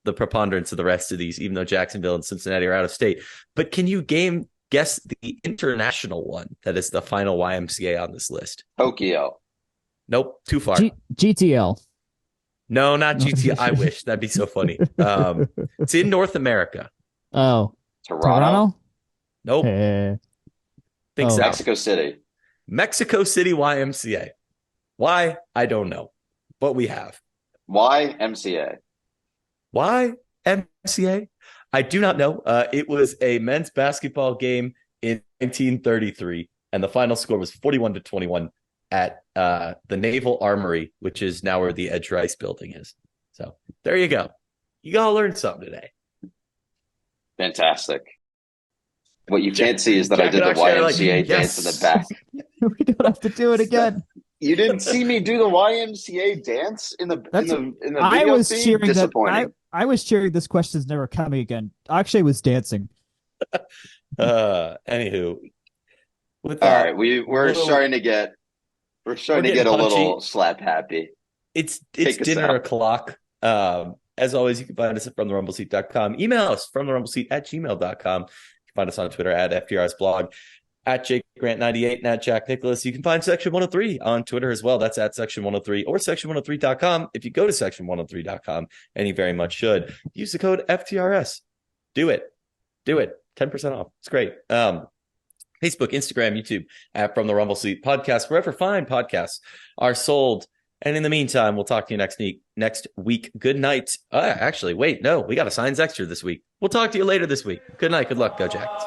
the preponderance of the rest of these, even though Jacksonville and Cincinnati are out of state. But can you guess the international one that is the final YMCA on this list? Tokyo. Nope, too far. GTL. No, not GTL. I wish. That'd be so funny. It's in North America. Oh. Toronto? Nope. Think so. Mexico City. Mexico City YMCA. Why? I don't know. But we have. Why MCA? Why MCA? I do not know. It was a men's basketball game in 1933, and the final score was 41-21 at the Naval Armory, which is now where the Edge Rice building is. So there you go. You all learned something today. Fantastic. What you can't see is that I did the YMCA dance in the back. We don't have to do it again. You didn't see me do the YMCA dance in the video I was feed? cheering Disappointing. I was cheering this question's never coming again. Akshay was dancing. Anywho. All right, we're starting to get a little slap happy. It's dinner o'clock. As always, you can find us at fromtherumbleseat.com. Email us fromtherumbleseat@gmail.com. You can find us on Twitter at FDRSblog, at JakeGrant98, and at Jack Nicholas. You can find Section 103 on Twitter as well. That's at Section 103 or Section103.com. If you go to Section103.com, and you very much should, use the code FTRS. Do it. 10% off. It's great. Facebook, Instagram, YouTube at From the Rumble Seat Podcast, wherever fine podcasts are sold. And in the meantime, we'll talk to you next week. Good night. Actually, wait, no, we got a Science Extra this week. We'll talk to you later this week. Good night. Good luck. Go Jacks.